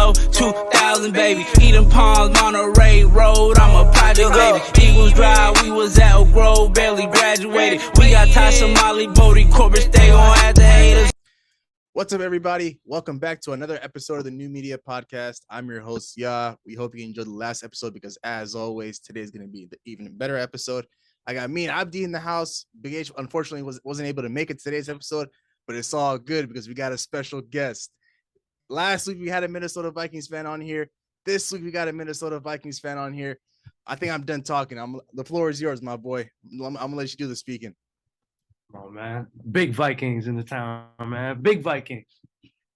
flow, 2000, baby. Eden Palms, Monterey Road, I'm a project, baby. Eagles Drive, we was at Oak Grove, barely graduated. We got Tasha, Molly, Bodie, Corbett, they gon' have to hate us. What's up, everybody? Welcome back to another episode of the New Media Podcast. I'm your host, Ya. We hope you enjoyed the last episode because, as always, today's going to be the even better episode. I got me and Abdi in the house. Big H, unfortunately, wasn't able to make it today's episode, but it's all good because we got a special guest. Last week, we had a Minnesota Vikings fan on here. This week, we got a Minnesota Vikings fan on here. I think I'm done talking. The floor is yours, my boy. I'm going to let you do the speaking. Come on, man. Big Vikings in the town, man. Big Vikings.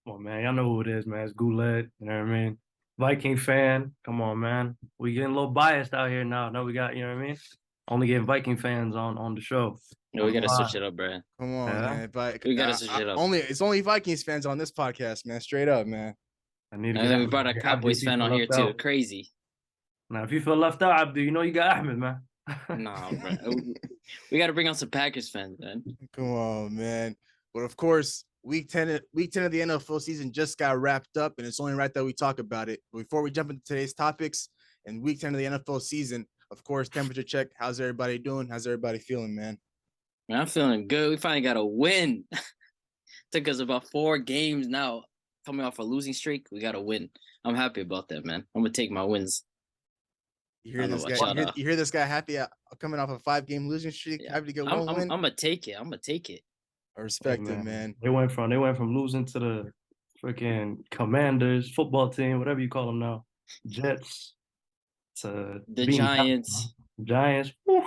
Come on, man. Y'all know who it is, man. It's Goulet. You know what I mean? Viking fan. Come on, man. We getting a little biased out here now. No, we got, you know what I mean? Only getting Viking fans on the show. No, we gotta switch it up, bro. Come on, man. But we gotta switch it up. It's only Vikings fans on this podcast, man. Straight up, man. And then we brought a Cowboys fan on here too. Crazy. Now, if you feel left out, Abdu, you know you got Ahmed, man. Nah, bro. We got to bring on some Packers fans, man. Come on, man. But of course, week 10 of the NFL season just got wrapped up, and it's only right that we talk about it. Before we jump into today's topics and week 10 of the NFL season, of course, temperature check. How's everybody doing? How's everybody feeling, man? Man, I'm feeling good. We finally got a win. Took us about 4 games now. Coming off a losing streak, we got a win. I'm happy about that, man. I'm gonna take my wins. You hear this guy happy coming off a 5-game losing streak, happy to get one win. I'm gonna take it. I respect it, man. They went from losing to the freaking Commanders football team, whatever you call them now, Jets, to the Giants. Giants. Whew.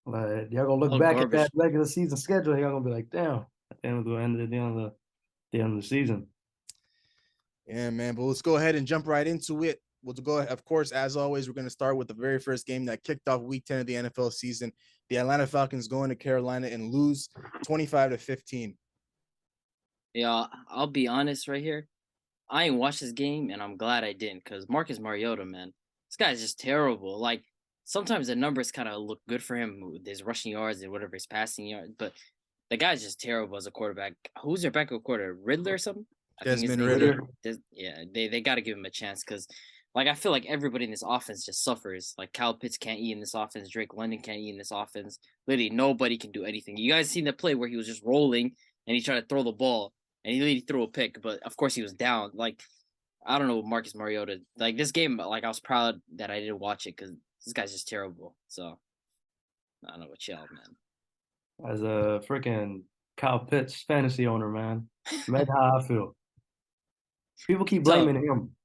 Like y'all gonna look back at that regular season schedule, y'all gonna be like, damn, at the end of the season. Yeah, man. But let's go ahead and jump right into it. We'll go, of course, as always, we're going to start with the very first game that kicked off week 10 of the NFL season. The Atlanta Falcons go into Carolina and lose 25-15. Yeah, I'll be honest right here. I ain't watched this game, and I'm glad I didn't, because Marcus Mariota, man, this guy's just terrible. Like, sometimes the numbers kind of look good for him with his rushing yards and whatever his passing yards, but the guy's just terrible as a quarterback. Who's their backup quarterback? Riddler or something? Desmond Ridder. Yeah, they got to give him a chance because – like, I feel like everybody in this offense just suffers. Like, Kyle Pitts can't eat in this offense. Drake London can't eat in this offense. Literally, nobody can do anything. You guys seen the play where he was just rolling and he tried to throw the ball and he literally threw a pick, but of course he was down. Like, I don't know, Marcus Mariota. Like, this game, like, I was proud that I didn't watch it because this guy's just terrible. So, I don't know what y'all, man. As a freaking Kyle Pitts fantasy owner, man, imagine how I feel. People keep blaming him.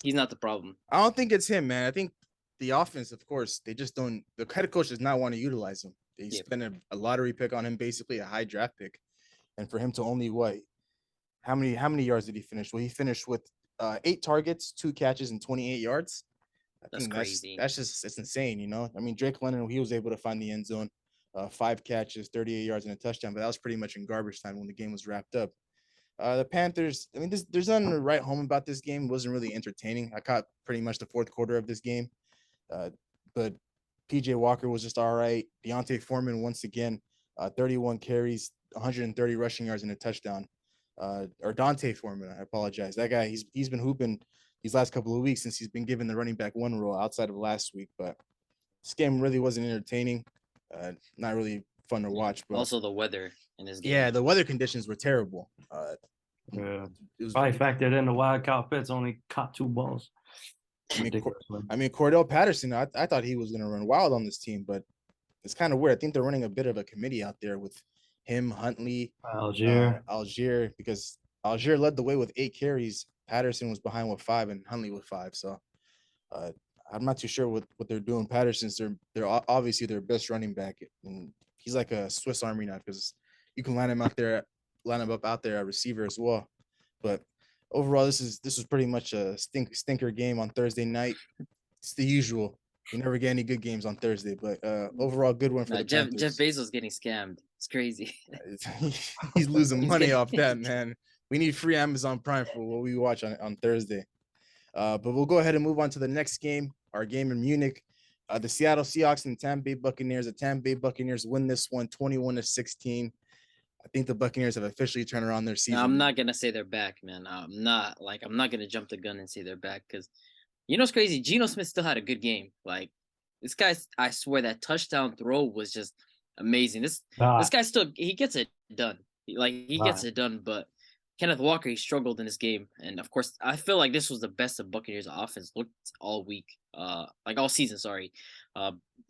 He's not the problem. I don't think it's him, man. I think the offense, of course, they just don't. The head coach does not want to utilize him. They spent a lottery pick on him, basically a high draft pick, and for him to only how many yards did he finish? Well, he finished with 8 targets, 2 catches, and 28 yards. That's crazy. It's insane, you know. I mean, Drake London, he was able to find the end zone, 5 catches, 38 yards, and a touchdown, but that was pretty much in garbage time when the game was wrapped up. The Panthers, I mean, there's nothing to write home about this game. It wasn't really entertaining. I caught pretty much the fourth quarter of this game. But PJ Walker was just all right. Deontay Foreman, once again, 31 carries, 130 rushing yards and a touchdown. Or Dante Foreman, I apologize. That guy, he's been hooping these last couple of weeks since he's been given the running back 1 role outside of last week. But this game really wasn't entertaining. Not really fun to watch. But also the weather in this game. Yeah, the weather conditions were terrible. It was probably factored in the why Kyle Pitts only caught 2 balls. I mean, Cordell Patterson, I thought he was going to run wild on this team, but it's kind of weird. I think they're running a bit of a committee out there with him, Huntley, Algier, because Algier led the way with 8 carries. Patterson was behind with 5 and Huntley with 5. So I'm not too sure what they're doing. Patterson's they're obviously their best running back, and he's like a Swiss Army knife because you can line him up out there at receiver as well. But overall, this was pretty much a stinker game on Thursday night. It's the usual. You never get any good games on Thursday, but overall, good one for the Jeff Panthers. Bezos getting scammed. It's crazy. He's losing money off that, man. We need free Amazon Prime for what we watch on Thursday. But we'll go ahead and move on to the next game, our game in Munich. The Seattle Seahawks and the Tampa Bay Buccaneers. The Tampa Bay Buccaneers win this one 21-16. I think the Buccaneers have officially turned around their season. No, I'm not gonna say they're back, man. I'm not gonna jump the gun and say they're back because you know what's crazy? Geno Smith still had a good game. Like this guy, I swear that touchdown throw was just amazing. This guy still he gets it done. He gets it done, but Kenneth Walker, he struggled in this game. And of course, I feel like this was the best of Buccaneers offense looked all week. Like all season, sorry.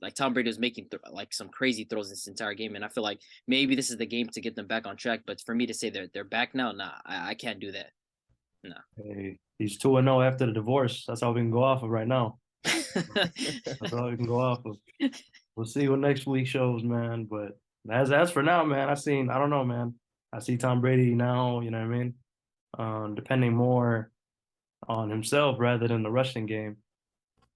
Like Tom Brady was making like some crazy throws this entire game. And I feel like maybe this is the game to get them back on track. But for me to say they're back now, nah, I can't do that. Nah. Hey, he's 2-0 after the divorce. That's all we can go off of right now. That's all we can go off of. We'll see what next week shows, man. But as for now, man, I don't know, man. I see Tom Brady now, you know what I mean? Depending more on himself rather than the rushing game.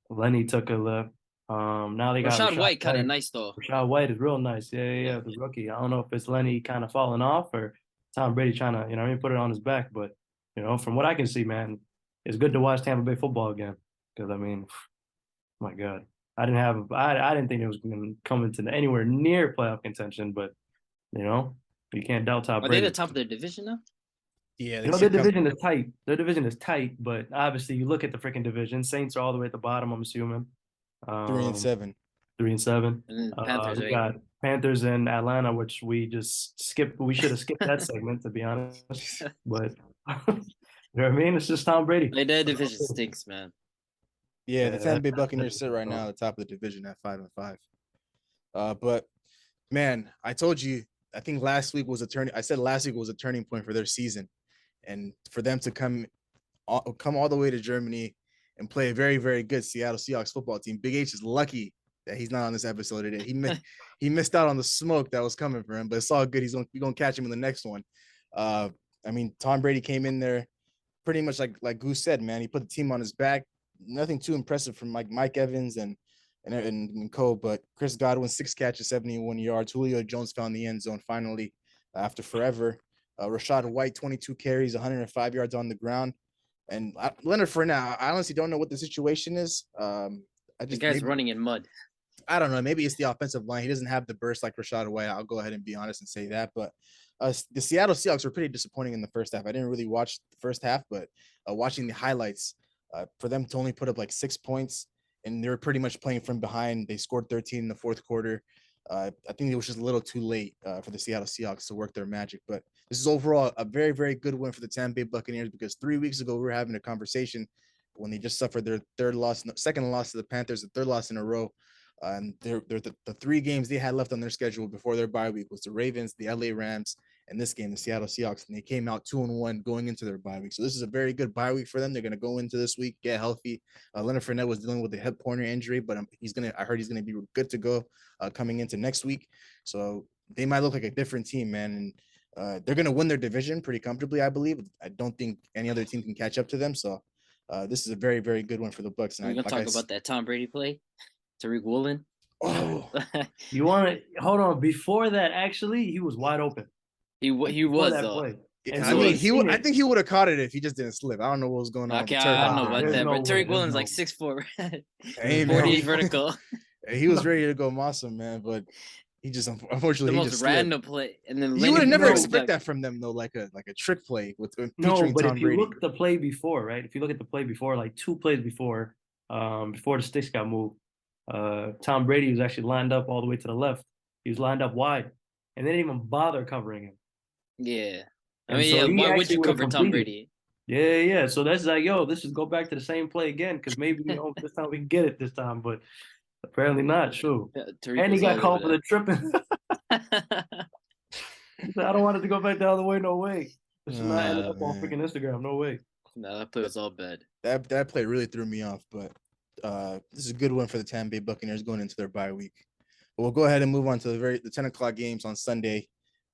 Lenny took a lift. Now they got Rachaad White kind of nice though. Rachaad White is real nice. Yeah. The rookie. I don't know if it's Lenny kind of falling off or Tom Brady trying to, you know what I mean, put it on his back. But, you know, from what I can see, man, it's good to watch Tampa Bay football again. Because, I mean, my God. I didn't think it was going to come into anywhere near playoff contention, but, you know, you can't doubt Tom Brady. Are they the top of their division now? Yeah, their division is tight. Their division is tight, but obviously you look at the freaking division. Saints are all the way at the bottom, I'm assuming. 3-7. 3-7. And Panthers, we got Panthers and Atlanta, which we just skipped. We should have skipped that segment, to be honest. But you know what I mean? It's just Tom Brady. Their division stinks, man. Yeah, the Tampa Bay Buccaneers sit right now at the top of the division at 5-5. But man, I told you, I think last week was a turning point for their season, and for them to come all the way to Germany and play a very, very good Seattle Seahawks football team. Big H is lucky that he's not on this episode today. He missed out on the smoke that was coming for him, but it's all good. We're gonna catch him in the next one. I mean, Tom Brady came in there pretty much like Goose said, man. He put the team on his back. Nothing too impressive from Mike Evans and Co. But Chris Godwin, 6 catches, 71 yards. Julio Jones found the end zone finally after forever. Rachaad White, 22 carries, 105 yards on the ground. And Leonard Fournette, I honestly don't know what the situation is. The guy's running in mud. I don't know. Maybe it's the offensive line. He doesn't have the burst like Rachaad White. I'll go ahead and be honest and say that. But the Seattle Seahawks were pretty disappointing in the first half. I didn't really watch the first half, but watching the highlights, for them to only put up like 6 points, and they were pretty much playing from behind. They scored 13 in the fourth quarter. I think it was just a little too late for the Seattle Seahawks to work their magic. But this is overall a very, very good win for the Tampa Bay Buccaneers, because 3 weeks ago we were having a conversation when they just suffered their second loss to the Panthers, the third loss in a row. And they're the 3 games they had left on their schedule before their bye week was the Ravens, the LA Rams, and this game, the Seattle Seahawks, and they came out 2-1 going into their bye week. So this is a very good bye week for them. They're going to go into this week, get healthy. Leonard Fournette was dealing with a hip pointer injury, but I heard he's going to be good to go coming into next week. So they might look like a different team, man. And they're going to win their division pretty comfortably, I believe. I don't think any other team can catch up to them. So this is a very, very good one for the Bucs. We're going to talk about that Tom Brady play. Tariq Woolen. Oh, you want to hold on? Before that, actually, he was wide open. He was though. I mean, I think he would have caught it if he just didn't slip. I don't know what was going on. Okay, I don't know about that, but Tariq Woolen's like 6'4", 40 vertical. He was ready to go awesome, man, but he just unfortunately the most random play, and then you would have never expect that from them though, like a trick play with featuring but Tom if Brady. You look at the play before, right? If you look at the play before, like 2 plays before the sticks got moved, Tom Brady was actually lined up all the way to the left. He was lined up wide, and they didn't even bother covering him. Yeah, I mean, why would you cover Tom Brady? Yeah. So that's like, let's just go back to the same play again, because maybe this time we can get it this time, but apparently not. Sure. And he got called for the tripping. He said, I don't want it to go back the other way. No way. This is not ended up on freaking Instagram. No way. No, that play was all bad. That play really threw me off, but this is a good one for the Tampa Bay Buccaneers going into their bye week. But we'll go ahead and move on to the 10 o'clock games on Sunday.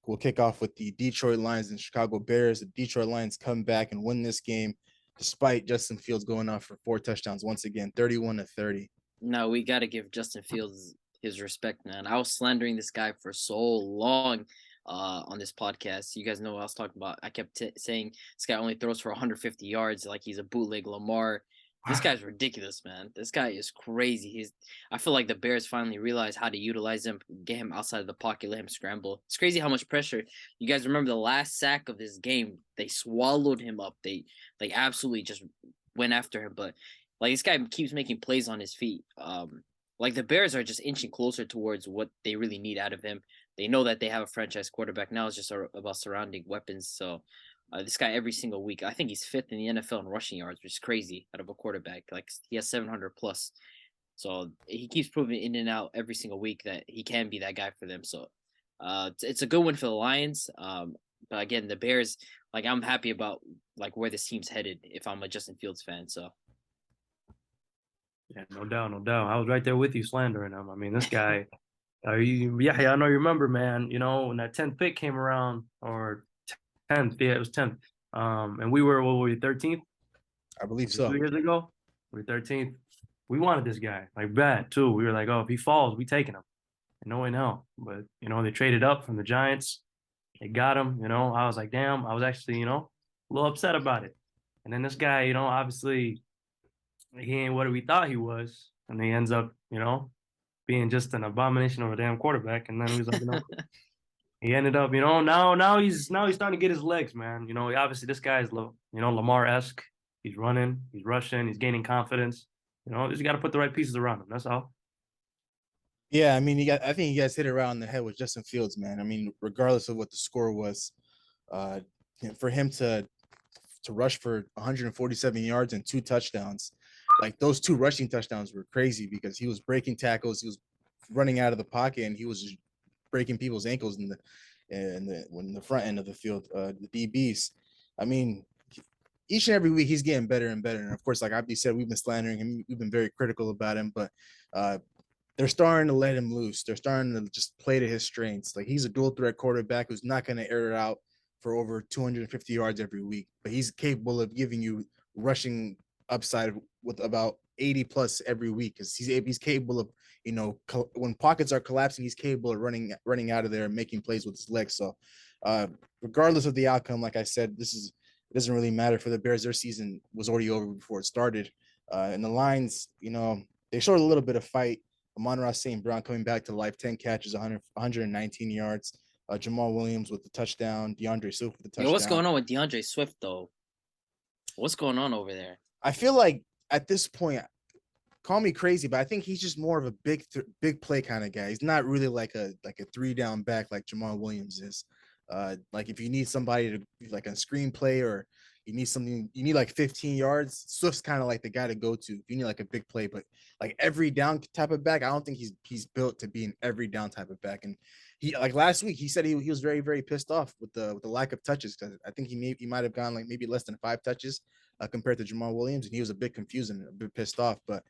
We'll kick off with the Detroit Lions and Chicago Bears. The Detroit Lions come back and win this game despite Justin Fields going off for 4 touchdowns once again, 31-30. No, we got to give Justin Fields his respect, man. I was slandering this guy for so long on this podcast. You guys know what I was talking about. I kept saying this guy only throws for 150 yards, like he's a bootleg Lamar. This guy's ridiculous, man. This guy is crazy. I feel like the Bears finally realized how to utilize him, get him outside of the pocket, let him scramble. It's crazy how much pressure. You guys remember the last sack of this game? They swallowed him up. They absolutely just went after him. But like this guy keeps making plays on his feet. Like the Bears are just inching closer towards what they really need out of him. They know that they have a franchise quarterback. Now it's just about surrounding weapons. So this guy every single week, I think he's 5th in the NFL in rushing yards, which is crazy out of a quarterback. Like he has 700 plus. So he keeps proving in and out every single week that he can be that guy for them. So it's a good one for the Lions. But again, the Bears, like I'm happy about like where this team's headed if I'm a Justin Fields fan. So Yeah, no doubt, no doubt. I was right there with you slandering him. I mean, this guy, I know you remember, man, you know, when that 10th pick came around, or 10th, yeah, it was 10th. And we were, what were we, 13th? I believe so. 2 years ago? We were 13th. We wanted this guy, like bad too. We were like, oh, if he falls, we taking him. And no one hell. But, you know, they traded up from the Giants. They got him, you know. I was like, damn, I was actually, you know, a little upset about it. And then this guy, you know, obviously he ain't what we thought he was. And he ends up, you know, being just an abomination of a damn quarterback. And then he was like, you know, he ended up, you know, now he's starting to get his legs, man. You know, obviously this guy is, you know, Lamar-esque. He's running, he's rushing, he's gaining confidence. You know, just got to put the right pieces around him. That's all. Yeah, I mean, I think you guys hit it around the head with Justin Fields, man. I mean, regardless of what the score was, for him to rush for 147 yards and 2 touchdowns, like those 2 rushing touchdowns were crazy because he was breaking tackles, he was running out of the pocket, and he was breaking people's ankles in the front end of the field, the DBs. I mean, each and every week he's getting better and better. And of course, like Abdi said, we've been slandering him, we've been very critical about him, but they're starting to let him loose. They're starting to just play to his strengths. Like he's a dual threat quarterback who's not going to air it out for over 250 yards every week, but he's capable of giving you rushing upside with about 80 plus every week because he's capable of, you know, when pockets are collapsing, he's capable of running out of there and making plays with his legs. So regardless of the outcome, like I said, it doesn't really matter for the Bears. Their season was already over before it started. And the Lions, you know, they showed a little bit of fight. Amon-Ra St. Brown coming back to life, 10 catches, 119 yards. Jamal Williams with the touchdown. DeAndre Swift with the touchdown. Yo, what's going on with DeAndre Swift, though? What's going on over there? I feel like at this point, call me crazy, but I think he's just more of a big play kind of guy. He's not really like a 3-down back like Jamal Williams is. Like if you need somebody to like a screenplay or you need like 15 yards, Swift's kind of like the guy to go to if you need like a big play. But like every down type of back, I don't think he's built to be an every down type of back. And he, like last week, he said he was very, very pissed off with the lack of touches because I think he might have gone like maybe less than 5 touches compared to Jamal Williams, and he was a bit confused and a bit pissed off. But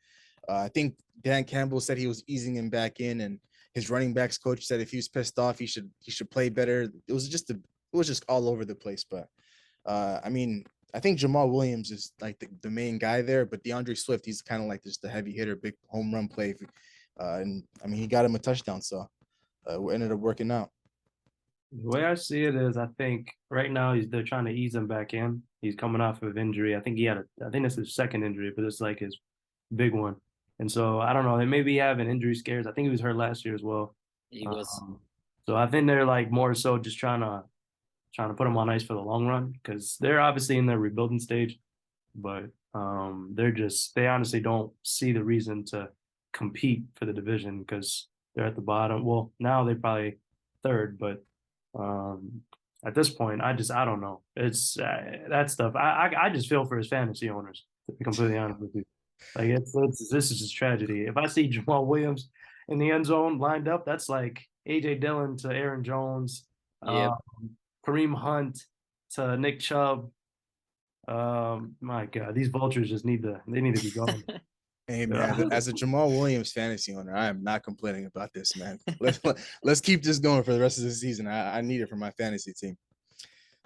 I think Dan Campbell said he was easing him back in, and his running backs coach said if he was pissed off, he should play better. It was just all over the place. But I mean, I think Jamal Williams is like the main guy there, but DeAndre Swift, he's kind of like just the heavy hitter, big home run play. And I mean, he got him a touchdown, so it ended up working out. The way I see it is, I think right now they're trying to ease him back in. He's coming off of injury. I think I think it's his second injury, but it's like his big one. And so I don't know. They may be having injury scares. I think he was hurt last year as well. He was. So I think they're like more so just trying to put him on ice for the long run because they're obviously in their rebuilding stage, but they honestly don't see the reason to compete for the division because they're at the bottom. Well, now they're probably third, but at this point, I don't know. It's that stuff. I just feel for his fantasy owners, to be completely honest with you. Like this is just tragedy. If I see Jamal Williams in the end zone lined up, that's like AJ Dillon to Aaron Jones, Kareem Hunt to Nick Chubb. My God, these vultures just need to be gone. Hey man, as a Jamal Williams fantasy owner, I am not complaining about this, man. Let's keep this going for the rest of the season. I need it for my fantasy team.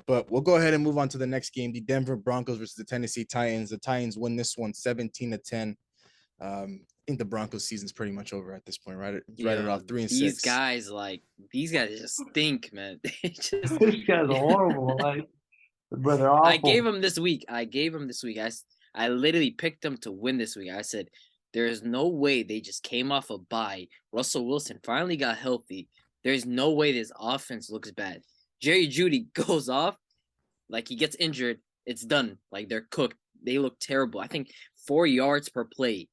But we'll go ahead and move on to the next game, the Denver Broncos versus the Tennessee Titans. The Titans win this one 17-10. I think the Broncos season's pretty much over at this point, right? Right around 3-6. These guys just stink, man. These guys are horrible. Like, brother, awful. I gave him this week. I literally picked them to win this week. I said, there is no way they just came off a bye. Russell Wilson finally got healthy. There's no way this offense looks bad. Jerry Jeudy goes off, like he gets injured. It's done. Like they're cooked. They look terrible. I think 4 yards per play.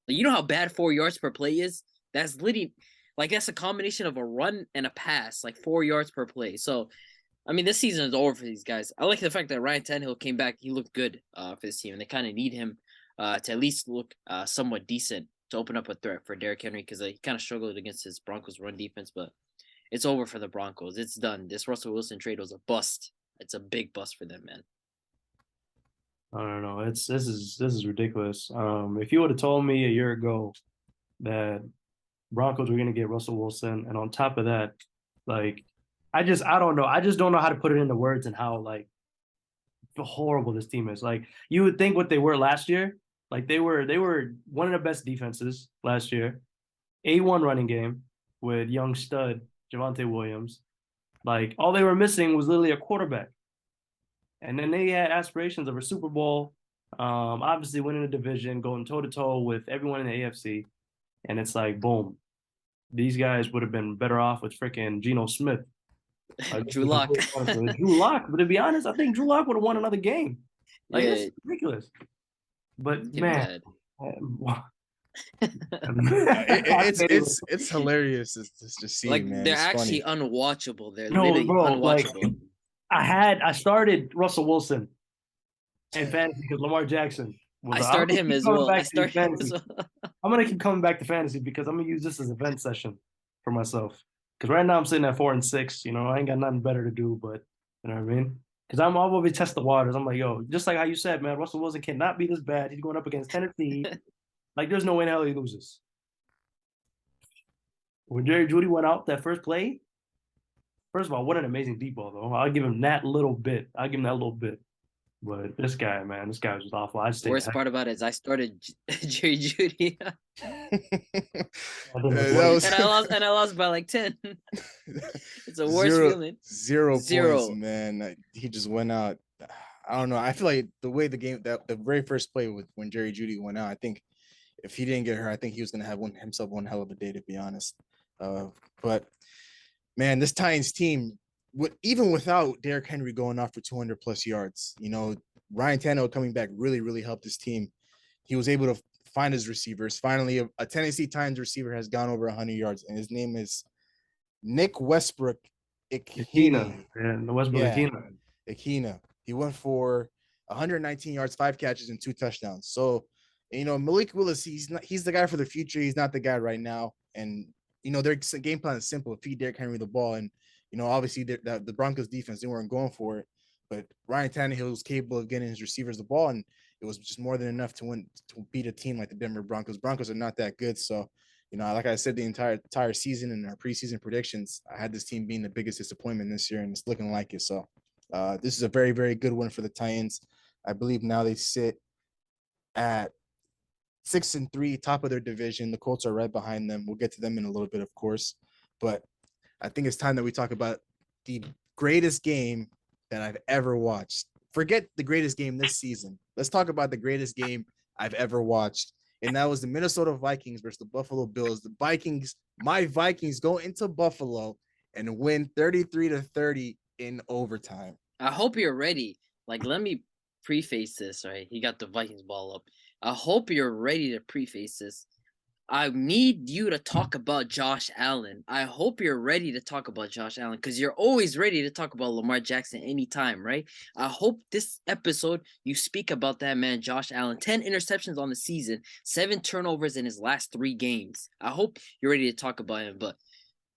Like, you know how bad 4 yards per play is? That's literally like that's a combination of a run and a pass, like 4 yards per play. So, I mean, this season is over for these guys. I like the fact that Ryan Tannehill came back. He looked good for this team, and they kind of need him to at least look somewhat decent to open up a threat for Derrick Henry because he kind of struggled against his Broncos run defense. But it's over for the Broncos. It's done. This Russell Wilson trade was a bust. It's a big bust for them, man. I don't know. This is ridiculous. If you would have told me a year ago that Broncos were gonna get Russell Wilson, and on top of that, like I don't know. I just don't know how to put it into words and how like horrible this team is. Like you would think what they were last year, like they were one of the best defenses last year, A1 running game with young stud Javonte Williams. Like all they were missing was literally a quarterback. And then they had aspirations of a Super Bowl, obviously winning the division, going toe-to-toe with everyone in the AFC. And it's like, boom. These guys would have been better off with freaking Geno Smith. Drew Lock. Drew Lock. But to be honest, I think Drew Lock would have won another game. Like, Yeah. it's ridiculous. But, Get man. It's hilarious to see, like man. they're It's actually funny. unwatchable. They're No, literally bro, like, unwatchable. I started Russell Wilson in fantasy because Lamar Jackson was I started him as well. I'm gonna keep coming back to fantasy because I'm gonna use this as a vent session for myself. Because right now I'm sitting at 4-6. You know, I ain't got nothing better to do, but you know what I mean? Because I'm always test the waters. I'm like, yo, just like how you said, man, Russell Wilson cannot be this bad. He's going up against Tennessee. Like, there's no way in hell he loses. When Jerry Jeudy went out that first play, first of all, what an amazing deep ball, though. I'll give him that little bit. But this guy, man, this guy was just awful. Worst part about it is I started Jerry Jeudy and I lost by like 10. It's the worst feeling. Zero points, man. He just went out. I don't know. I feel like the way the very first play when Jerry Jeudy went out, I think if he didn't get hurt, I think he was gonna have himself one hell of a day, to be honest. But man, this Titans team, even without Derrick Henry going off for 200 plus yards, you know, Ryan Tannehill coming back really, really helped his team. He was able to find his receivers. Finally, a Tennessee Titans receiver has gone over 100 yards, and his name is Nick Westbrook Ikhine. And the Westbrook Ikhine. He went for 119 yards, 5 catches, and 2 touchdowns. So, you know, Malik Willis, he's the guy for the future. He's not the guy right now. And, you know, their game plan is simple: feed Derrick Henry the ball. And, you know, obviously the Broncos defense, they weren't going for it. But Ryan Tannehill was capable of getting his receivers the ball, and it was just more than enough to beat a team like the Denver Broncos. Broncos are not that good. So, you know, like I said, the entire season in our preseason predictions, I had this team being the biggest disappointment this year, and it's looking like it. So this is a very, very good one for the Titans. I believe now they sit at 6-3, top of their division. The Colts are right behind them. We'll get to them in a little bit, of course. But I think it's time that we talk about the greatest game that I've ever watched. Forget the greatest game this season. Let's talk about the greatest game I've ever watched. And that was the Minnesota Vikings versus the Buffalo Bills. My Vikings go into Buffalo and win 33-30 in overtime. I hope you're ready. Like, let me preface this, right? He got the Vikings ball up. I hope you're ready to preface this. I need you to talk about Josh Allen. I hope you're ready to talk about Josh Allen because you're always ready to talk about Lamar Jackson anytime, right? I hope this episode you speak about that man, Josh Allen. 10 interceptions on the season, 7 turnovers in his last 3 games. I hope you're ready to talk about him. But,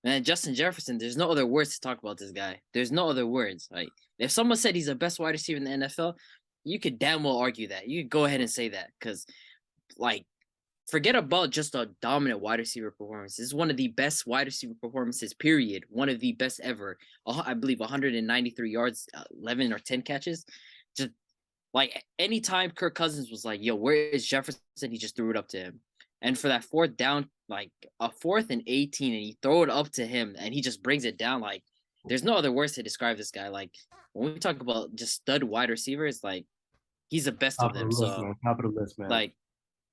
man, Justin Jefferson, there's no other words to talk about this guy. There's no other words. Like, if someone said he's the best wide receiver in the NFL, you could damn well argue that. You could go ahead and say that because, like, forget about just a dominant wide receiver performance. This is one of the best wide receiver performances, period. One of the best ever. I believe 193 yards, 11 or 10 catches. Just like anytime Kirk Cousins was like, yo, where is Jefferson? He just threw it up to him. And for that 4th down, like a 4th and 18, and he throw it up to him and he just brings it down. Like, there's no other words to describe this guy. Like, when we talk about just stud wide receivers, like, He's the best Top of of them. the list, So man. Top of the list, man.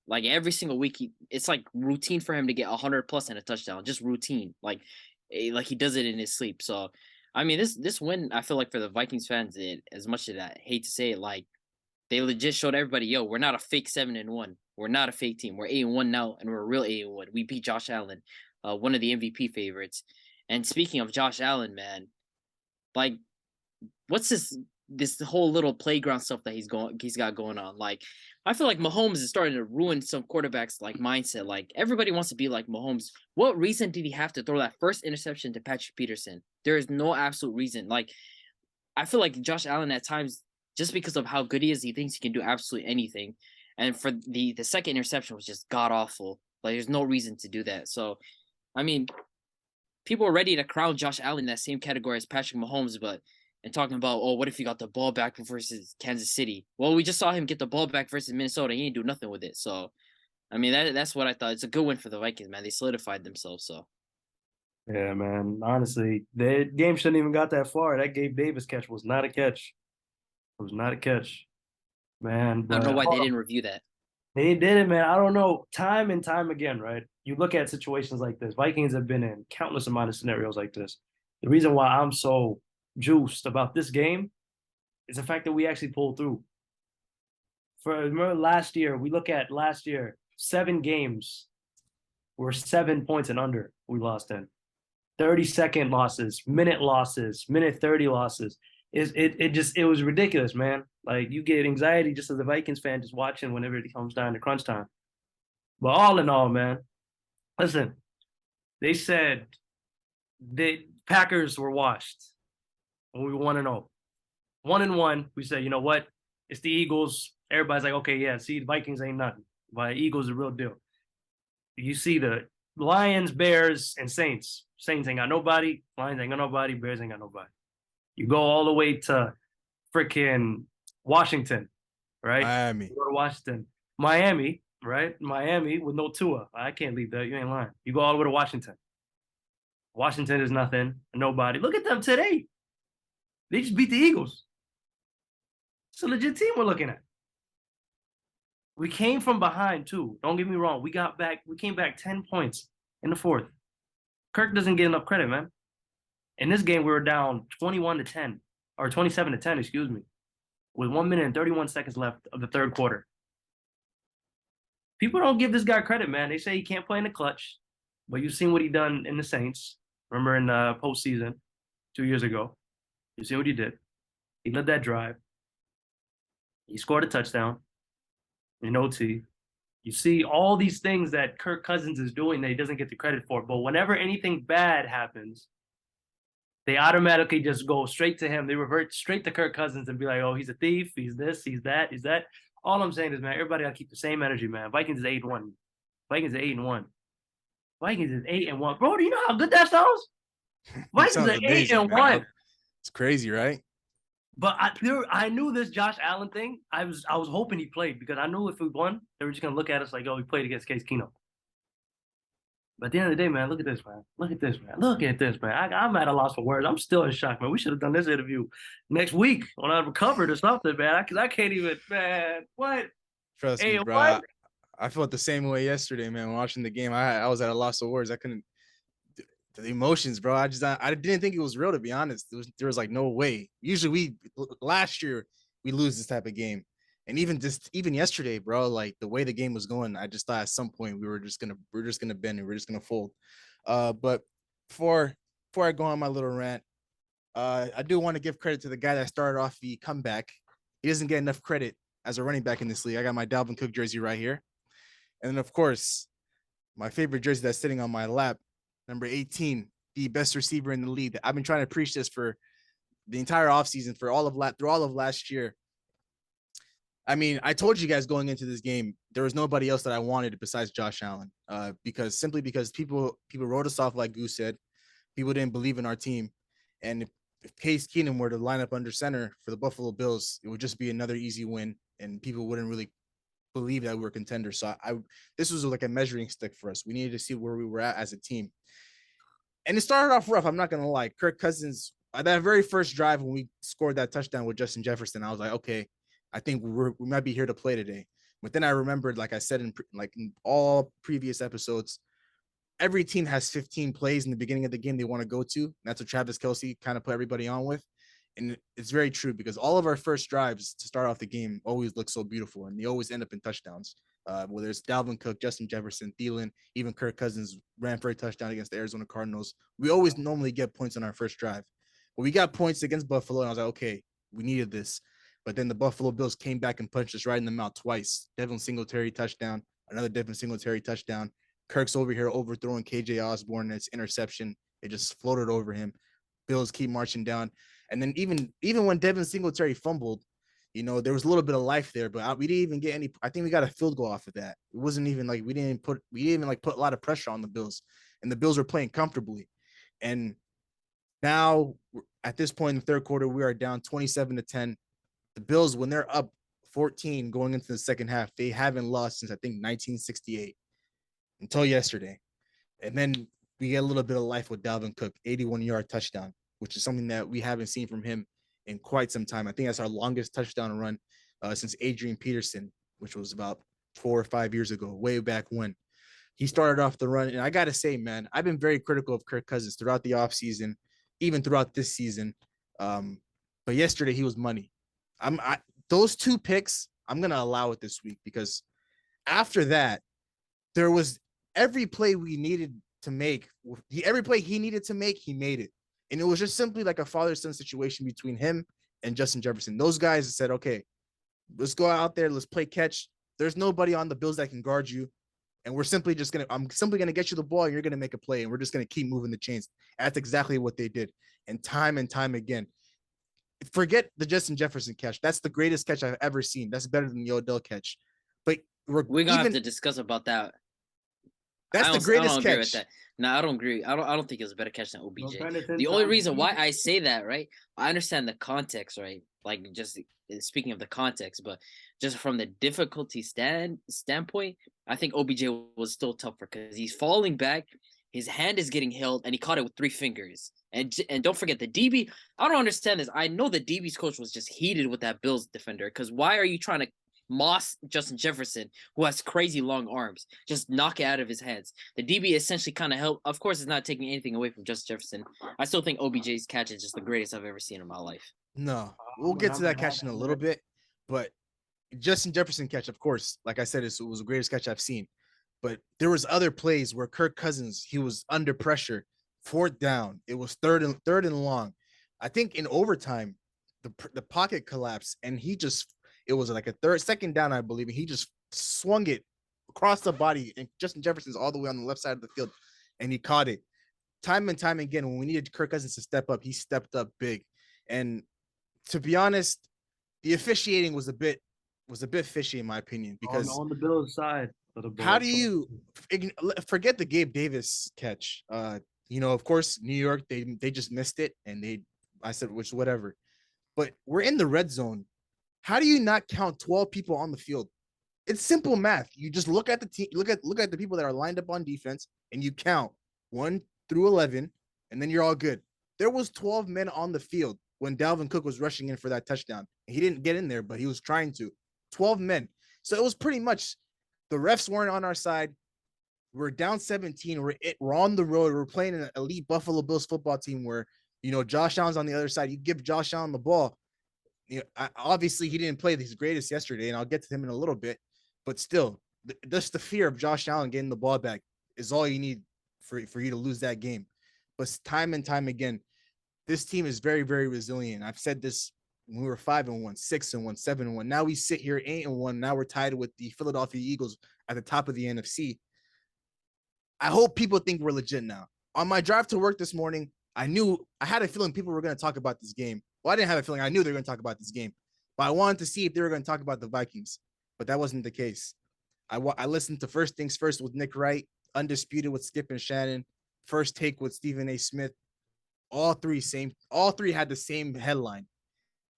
like every single week, it's like routine for him to get 100 plus and a touchdown. Just routine, like he does it in his sleep. So, I mean, this win, I feel like for the Vikings fans, as much as I hate to say it, like they legit showed everybody, yo, we're not a fake 7-1. We're not a fake team. We're 8-1 now, and we're a real 8-1. We beat Josh Allen, one of the MVP favorites. And speaking of Josh Allen, man, like, what's this whole little playground stuff that he's got going on? Like, I feel like Mahomes is starting to ruin some quarterbacks like mindset. Like everybody wants to be like Mahomes. What reason did he have to throw that first interception to Patrick Peterson? There is no absolute reason. Like, I feel like Josh Allen at times, just because of how good he is, he thinks he can do absolutely anything. And for the second interception was just god awful. Like there's no reason to do that. So, I mean, people are ready to crown Josh Allen in that same category as Patrick Mahomes, but and talking about, oh, what if he got the ball back versus Kansas City? Well, we just saw him get the ball back versus Minnesota. He didn't do nothing with it. So, I mean, that's what I thought. It's a good win for the Vikings, man. They solidified themselves. So, Yeah, man. Honestly, the game shouldn't even got that far. That Gabe Davis catch was not a catch. It was not a catch, man. I don't know But why they didn't review that. they did it, man. I don't know. Time and time again, right? You look at situations like this. Vikings have been in countless amount of scenarios like this. The reason why I'm so juiced about this game is the fact that we actually pulled through. Remember last year, we look at last year, 7 games were 7 points and under we lost in. 30-second losses, minute 30 losses. It was ridiculous, man. Like you get anxiety just as a Vikings fan just watching whenever it comes down to crunch time. But all in all, man, listen, they said the Packers were washed when we were 1-0. 1-1, we said, you know what? It's the Eagles. Everybody's like, okay, yeah, see, the Vikings ain't nothing. But Eagles are the real deal. You see the Lions, Bears, and Saints. Saints ain't got nobody. Lions ain't got nobody. Bears ain't got nobody. You go all the way to freaking Washington, right? Miami. You go to Washington. Miami, right? Miami with no Tua. I can't leave that. You ain't lying. You go all the way to Washington. Washington is nothing. Nobody. Look at them today. They just beat the Eagles. It's a legit team we're looking at. We came from behind too. Don't get me wrong. We came back 10 points in the fourth. Kirk doesn't get enough credit, man. In this game, we were down 21-10, or 27-10, excuse me, with 1 minute and 31 seconds left of the third quarter. People don't give this guy credit, man. They say he can't play in the clutch, but you've seen what he done in the Saints. Remember in the postseason 2 years ago. You've seen what he did. He led that drive. He scored a touchdown in OT. You see all these things that Kirk Cousins is doing that he doesn't get the credit for. But whenever anything bad happens, they automatically just go straight to him. They revert straight to Kirk Cousins and be like, oh, he's a thief. He's this, he's that, he's that. All I'm saying is, man, everybody got to keep the same energy, man. Vikings is 8-1. Vikings is 8-1. Vikings is 8-1. Bro, do you know how good that sounds? Vikings are 8-1. It's crazy, right? But I knew this Josh Allen thing. I was hoping he played because I knew if we won, they were just gonna look at us like, oh, we played against Case Keenum. But at the end of the day, man, look at this, man. Look at this, man. Look at this, man. I'm at a loss for words. I'm still in shock, man. We should have done this interview next week when I recovered or something, man. Because I can't even, man. What? Trust me, bro. What? I felt the same way yesterday, man. Watching the game, I was at a loss of words. I couldn't. The emotions, bro. I didn't think it was real, to be honest. There was like no way. Usually last year we lose this type of game, and even yesterday, bro. Like the way the game was going, I just thought at some point we're just gonna bend and we're just gonna fold. But before I go on my little rant, I do want to give credit to the guy that started off the comeback. He doesn't get enough credit as a running back in this league. I got my Dalvin Cook jersey right here, and then of course my favorite jersey that's sitting on my lap. Number 18, the best receiver in the league. I've been trying to preach this for the entire offseason, through all of last year. I mean, I told you guys going into this game, there was nobody else that I wanted besides Josh Allen, because people wrote us off, like Goose said. People didn't believe in our team. And if Case Keenum were to line up under center for the Buffalo Bills, it would just be another easy win, and people wouldn't really believe that we were contenders. So this was like a measuring stick for us. We needed to see where we were at as a team. And it started off rough. I'm not going to lie. Kirk Cousins, that very first drive when we scored that touchdown with Justin Jefferson, I was like, okay, I think we might be here to play today. But then I remembered, like I said in all previous episodes, every team has 15 plays in the beginning of the game they want to go to. That's what Travis Kelce kind of put everybody on with. And it's very true because all of our first drives to start off the game always look so beautiful, and they always end up in touchdowns. Whether it's Dalvin Cook, Justin Jefferson, Thielen, even Kirk Cousins ran for a touchdown against the Arizona Cardinals. We always normally get points on our first drive. But we got points against Buffalo, and I was like, okay, we needed this. But then the Buffalo Bills came back and punched us right in the mouth twice. Devin Singletary touchdown, another Devin Singletary touchdown. Kirk's over here overthrowing KJ Osborne, and it's interception. It just floated over him. Bills keep marching down. And then even when Devin Singletary fumbled, you know, there was a little bit of life there, but we didn't even get any. I think we got a field goal off of that. It wasn't even like we didn't even put a lot of pressure on the Bills, and the Bills were playing comfortably. And now at this point in the third quarter, we are down 27-10. The Bills, when they're up 14 going into the second half, they haven't lost since I think 1968 until yesterday. And then we get a little bit of life with Dalvin Cook, 81-yard touchdown, which is something that we haven't seen from him in quite some time. I think that's our longest touchdown run since Adrian Peterson, which was about 4 or 5 years ago, way back when. He started off the run. And I got to say, man, I've been very critical of Kirk Cousins throughout the offseason, even throughout this season. But yesterday he was money. Those 2 picks, I'm going to allow it this week because after that, there was every play we needed to make. Every play he needed to make, he made it. And it was just simply like a father-son situation between him and Justin Jefferson. Those guys said, okay, let's go out there. Let's play catch. There's nobody on the Bills that can guard you. And I'm simply going to get you the ball and you're going to make a play. And we're just going to keep moving the chains. That's exactly what they did. And time again, forget the Justin Jefferson catch. That's the greatest catch I've ever seen. That's better than the Odell catch. But we're going to have to discuss about that. That's the greatest catch. Agree with that. No, I don't agree. I don't think it was a better catch than OBJ. The only reason why I say that, right? I understand the context, right? Like just speaking of the context, but just from the difficulty standpoint, I think OBJ was still tougher because he's falling back. His hand is getting held, and he caught it with 3 fingers. And don't forget the DB. I don't understand this. I know the DB's coach was just heated with that Bills defender because why are you trying to moss Justin Jefferson, who has crazy long arms, just knock it out of his hands? The DB essentially kind of helped. Of course, it's not taking anything away from Justin Jefferson. I still think OBJ's catch is just the greatest I've ever seen in my life. No, we'll get to that catch in a little bit, but Justin Jefferson catch, of course, like I said, it was the greatest catch I've seen. But there was other plays where Kirk Cousins, he was under pressure, 4th down. It was third and long. I think in overtime, the pocket collapsed, and it was like a second down, I believe, and he just swung it across the body, and Justin Jefferson's all the way on the left side of the field, and he caught it. Time and time again, when we needed Kirk Cousins to step up, he stepped up big. And to be honest, the officiating was a bit fishy in my opinion because on the Bills side. How do you forget the Gabe Davis catch? You know, of course, New York, they just missed it, and I said, which whatever. But we're in the red zone. How do you not count 12 people on the field? It's simple math. You just look at the team, look at the people that are lined up on defense, and you count 1 through 11, and then you're all good. There was 12 men on the field when Dalvin Cook was rushing in for that touchdown. He didn't get in there, but he was trying to. 12 men. So it was pretty much the refs weren't on our side. We're down 17. We're on the road. We're playing an elite Buffalo Bills football team where, you know, Josh Allen's on the other side. You give Josh Allen the ball. You know, obviously he didn't play his greatest yesterday, and I'll get to him in a little bit. But still, just the fear of Josh Allen getting the ball back is all you need for you to lose that game. But time and time again, this team is very, very resilient. I've said this when we were 5-1, 6-1, 7-1. Now we sit here 8-1. Now we're tied with the Philadelphia Eagles at the top of the NFC. I hope people think we're legit now. On my drive to work this morning, I had a feeling people were going to talk about this game. Well, I didn't have a feeling. I knew they were going to talk about this game, but I wanted to see if they were going to talk about the Vikings, but that wasn't the case. I listened to First Things First with Nick Wright, Undisputed with Skip and Shannon, First Take with Stephen A. Smith. All three had the same headline.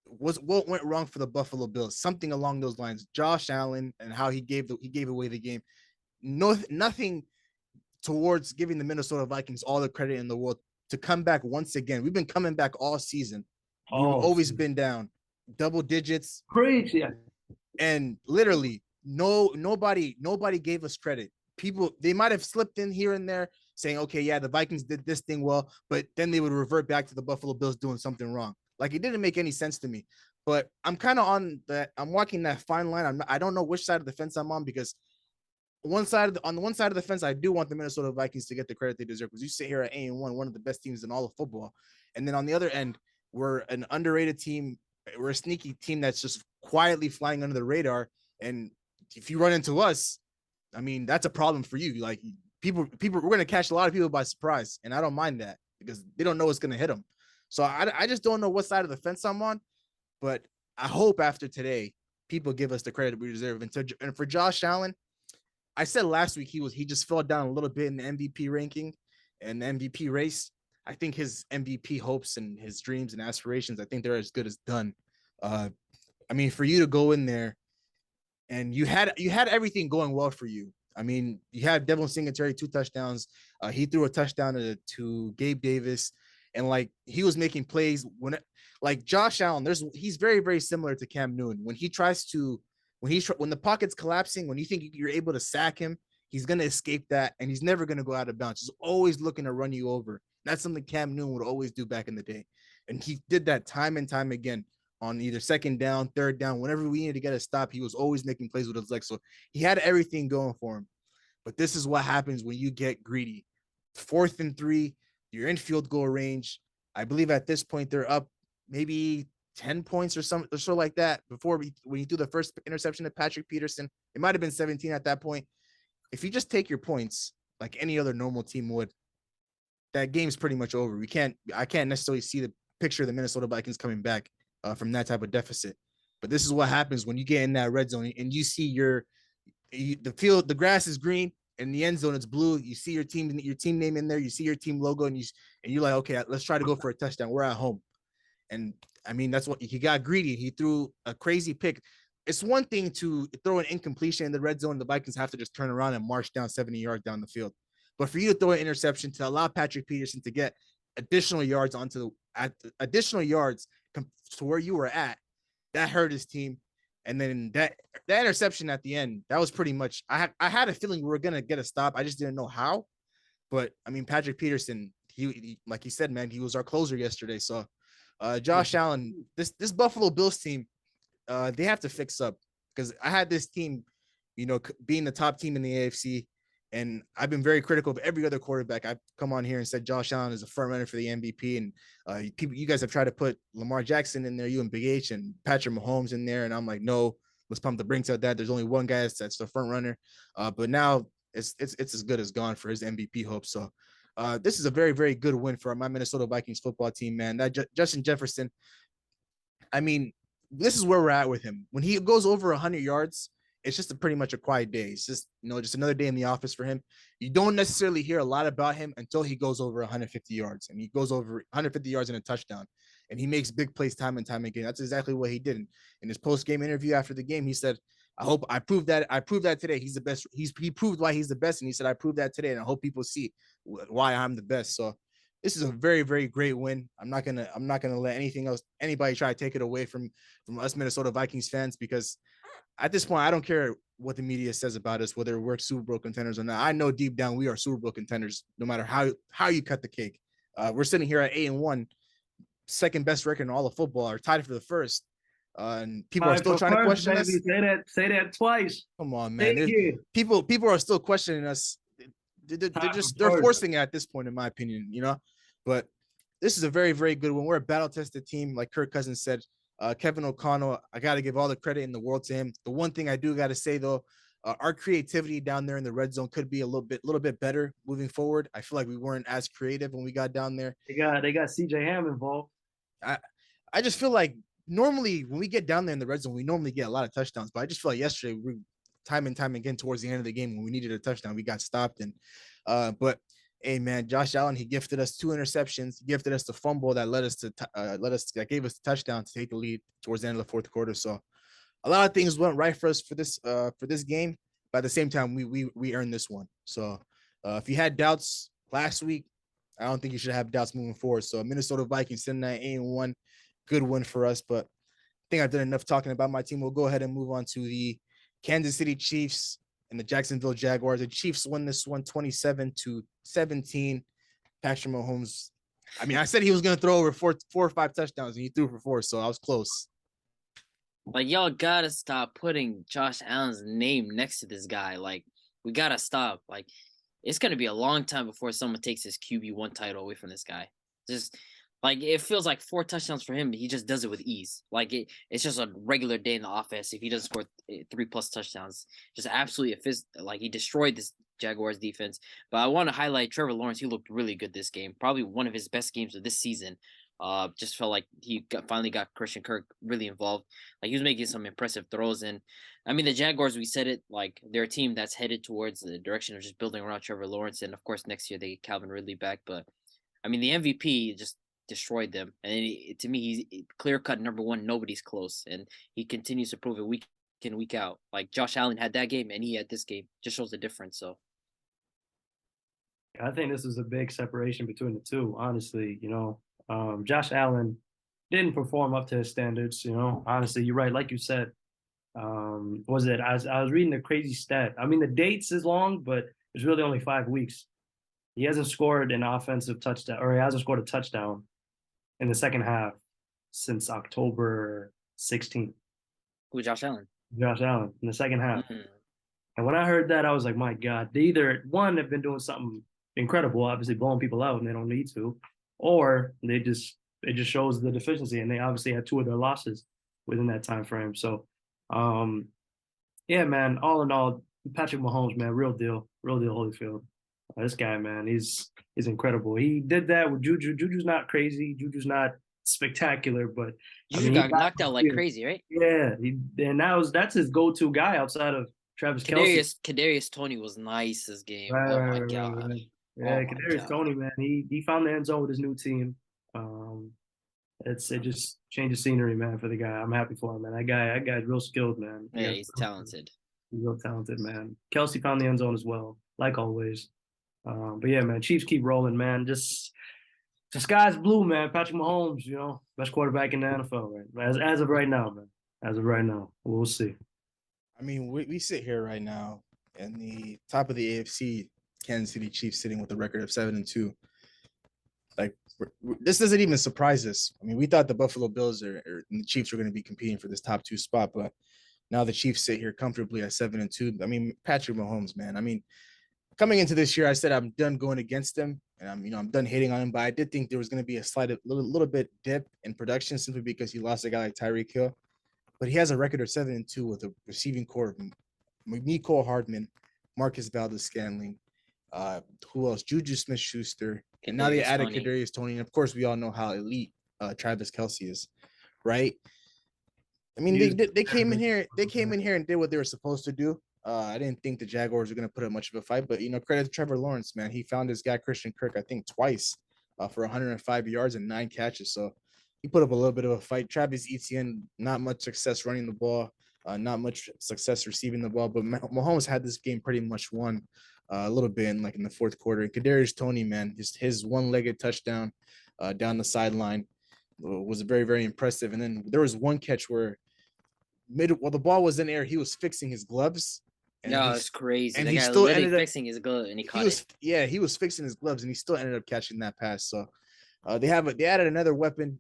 What went wrong for the Buffalo Bills? Something along those lines. Josh Allen and how he gave away the game. Nothing towards giving the Minnesota Vikings all the credit in the world to come back once again. We've been coming back all season. We've always been down double digits. Crazy. And literally, nobody gave us credit. People, they might have slipped in here and there saying, okay, yeah, the Vikings did this thing well, but then they would revert back to the Buffalo Bills doing something wrong. Like, it didn't make any sense to me. But I'm kind of on that. I'm walking that fine line. I don't know which side of the fence I'm on, because on the one side of the fence, I do want the Minnesota Vikings to get the credit they deserve, because you sit here at 8-1, one of the best teams in all of football. And then on the other end, we're an underrated team. We're a sneaky team that's just quietly flying under the radar. And if you run into us, I mean, that's a problem for you. Like, people, we're going to catch a lot of people by surprise. And I don't mind that, because they don't know what's going to hit them. So I just don't know what side of the fence I'm on. But I hope after today, people give us the credit we deserve. And for Josh Allen, I said last week he just fell down a little bit in the MVP ranking and the MVP race. I think his MVP hopes and his dreams and aspirations, I think they're as good as done. I mean, for you to go in there and you had everything going well for you. I mean, you had Devin Singletary 2 touchdowns. He threw a touchdown to Gabe Davis, and like, he was making plays like Josh Allen. He's very, very similar to Cam Newton when he tries to. When the pocket's collapsing, when you think you're able to sack him, he's going to escape that, and he's never going to go out of bounds. He's always looking to run you over. That's something Cam Newton would always do back in the day. And he did that time and time again on either second down, third down. Whenever we needed to get a stop, he was always making plays with his legs. So he had everything going for him. But this is what happens when you get greedy. 4th and 3, you're in field goal range. I believe at this point they're up maybe 10 points or so like that when you threw the first interception to Patrick Peterson. It might have been 17 at that point. If you just take your points like any other normal team would, that game's pretty much over. I can't necessarily see the picture of the Minnesota Vikings coming back from that type of deficit. But this is what happens when you get in that red zone and you see the field, the grass is green, and the end zone it's blue. You see your team name in there, you see your team logo, and you're like, okay, let's try to go for a touchdown. We're at home. And I mean, that's what he got greedy. He threw a crazy pick. It's one thing to throw an incompletion in the red zone. The Vikings have to just turn around and march down 70 yards down the field. But for you to throw an interception to allow Patrick Peterson to get additional yards to where you were at, that hurt his team. And then that interception at the end, that was pretty much, I had a feeling we were going to get a stop. I just didn't know how. But I mean, Patrick Peterson, he like he said, man, he was our closer yesterday. So Josh Allen, this Buffalo Bills team, they have to fix up, because I had this team, being the top team in the AFC, and I've been very critical of every other quarterback. I've come on here and said Josh Allen is a front runner for the MVP, and you guys have tried to put Lamar Jackson in there, you and Big H and Patrick Mahomes in there, and I'm like, no, let's pump the brakes at that. There's only one guy that's the front runner, but now it's as good as gone for his MVP hopes. So this is a very, very good win for my Minnesota Vikings football team, man. That Justin Jefferson, I mean, this is where we're at with him. When he goes over 100 yards, it's just pretty much a quiet day. It's just, just another day in the office for him. You don't necessarily hear a lot about him until he goes over 150 yards, and he goes over 150 yards in a touchdown, and he makes big plays time and time again. That's exactly what he did. In his post-game interview after the game, he said, I hope I proved that today. He's the best. He proved why he's the best. And he said, I proved that today. And I hope people see why I'm the best. So this is a very, very great win. I'm not going to let anybody try to take it away from us Minnesota Vikings fans, because at this point, I don't care what the media says about us, whether we're Super Bowl contenders or not. I know deep down we are Super Bowl contenders, no matter how you cut the cake. We're sitting here at 8-1, second best record in all of football, or tied for the first. And people are still trying to question us. Say that twice. Come on, man. People are still questioning us. They're forcing it at this point, in my opinion, But this is a very, very good one. We're a battle-tested team, like Kirk Cousins said. Kevin O'Connell, I got to give all the credit in the world to him. The one thing I do got to say, though, our creativity down there in the red zone could be a little bit better moving forward. I feel like we weren't as creative when we got down there. They got CJ Ham involved. I just feel like normally when we get down there in the red zone, we normally get a lot of touchdowns. But I just feel like yesterday, time and time again, towards the end of the game, when we needed a touchdown, we got stopped. And but hey, man, Josh Allen, he gifted us 2 interceptions. He gifted us the fumble that that gave us the touchdown to take the lead towards the end of the fourth quarter. So a lot of things went right for us for this game. But at the same time, we earned this one. So if you had doubts last week, I don't think you should have doubts moving forward. So Minnesota Vikings sitting at 8-1, good win for us. But think I've done enough talking about my team. We'll go ahead and move on to the Kansas City Chiefs and the Jacksonville Jaguars. The Chiefs won this one 27-17. Patrick Mahomes. I mean, I said he was going to throw over four or five touchdowns, and he threw for 4, so I was close. Like, y'all gotta stop putting Josh Allen's name next to this guy. Like, we gotta stop. Like, it's gonna be a long time before someone takes his QB1 title away from this guy. Just like it feels like 4 touchdowns for him. He just does it with ease. Like it's just a regular day in the office. If he doesn't score 3+ touchdowns, just absolutely like he destroyed this Jaguars defense. But I want to highlight Trevor Lawrence. He looked really good this game. Probably one of his best games of this season. Just felt like he finally got Christian Kirk really involved. Like he was making some impressive throws. And I mean, the Jaguars, we said it, like they're a team that's headed towards the direction of just building around Trevor Lawrence. And of course, next year they get Calvin Ridley back. But I mean, the MVP just destroyed them. And to me, he's clear cut number 1. Nobody's close. And he continues to prove it week in, week out. Like Josh Allen had that game and he had this game. Just shows the difference. So I think this is a big separation between the two, honestly. Josh Allen didn't perform up to his standards, honestly. You're right. Like you said, I was reading a crazy stat. I mean, the dates is long, but it's really only 5 weeks. He hasn't scored an offensive touchdown, or he hasn't scored a touchdown in the second half since October 16th. who, Josh Allen? Josh Allen in the second half. And when I heard that, I was like, my God, they either, one, have been doing something incredible, obviously blowing people out and they don't need to, or it just shows the deficiency, and they obviously had 2 of their losses within that time frame. So, yeah, man, all in all, Patrick Mahomes, man, real deal Holyfield. This guy, man, he's incredible. He did that with Juju. Juju's not crazy. Juju's not spectacular, but Juju got knocked out like crazy, right? Yeah, that's his go-to guy outside of Travis Kelce. Kadarius Toney was nice this game. Right, oh my right, God. Right. Yeah, Kadarius Toney, man, he found the end zone with his new team. It just changes scenery, man, for the guy. I'm happy for him, man. That guy's real skilled, man. Yeah, he's talented. He's real talented, man. Kelce found the end zone as well, like always. But yeah, man, Chiefs keep rolling, man. Just the sky's blue, man. Patrick Mahomes, best quarterback in the NFL, right? As of right now, man. As of right now, we'll see. I mean, we sit here right now in the top of the AFC, Kansas City Chiefs sitting with a record of 7-2. Like, this doesn't even surprise us. I mean, we thought the Buffalo Bills and the Chiefs were going to be competing for this top 2 spot, but now the Chiefs sit here comfortably at 7-2. I mean, Patrick Mahomes, man. I mean, coming into this year, I said I'm done going against him, and I'm done hating on him. But I did think there was going to be a little bit dip in production simply because he lost a guy like Tyreek Hill. But he has a record of 7-2 with a receiving core of Mecole Hardman, Marcus Valdes-Scantling, who else? Juju Smith-Schuster, and now they added Kadarius Toney. And of course, we all know how elite Travis Kelce is, right? I mean, they came in here and did what they were supposed to do. I didn't think the Jaguars were going to put up much of a fight, but credit to Trevor Lawrence, man. He found his guy Christian Kirk, I think, twice for 105 yards and 9 catches. So he put up a little bit of a fight. Travis Etienne, not much success running the ball, not much success receiving the ball, but Mahomes had this game pretty much won a little bit in the fourth quarter. And Kadarius Toney, man, his one-legged touchdown down the sideline was very, very impressive. And then there was one catch where while the ball was in air, he was fixing his gloves. No, it's crazy. And he still ended up fixing his glove, and he caught it. Yeah, he was fixing his gloves, and he still ended up catching that pass. So they added another weapon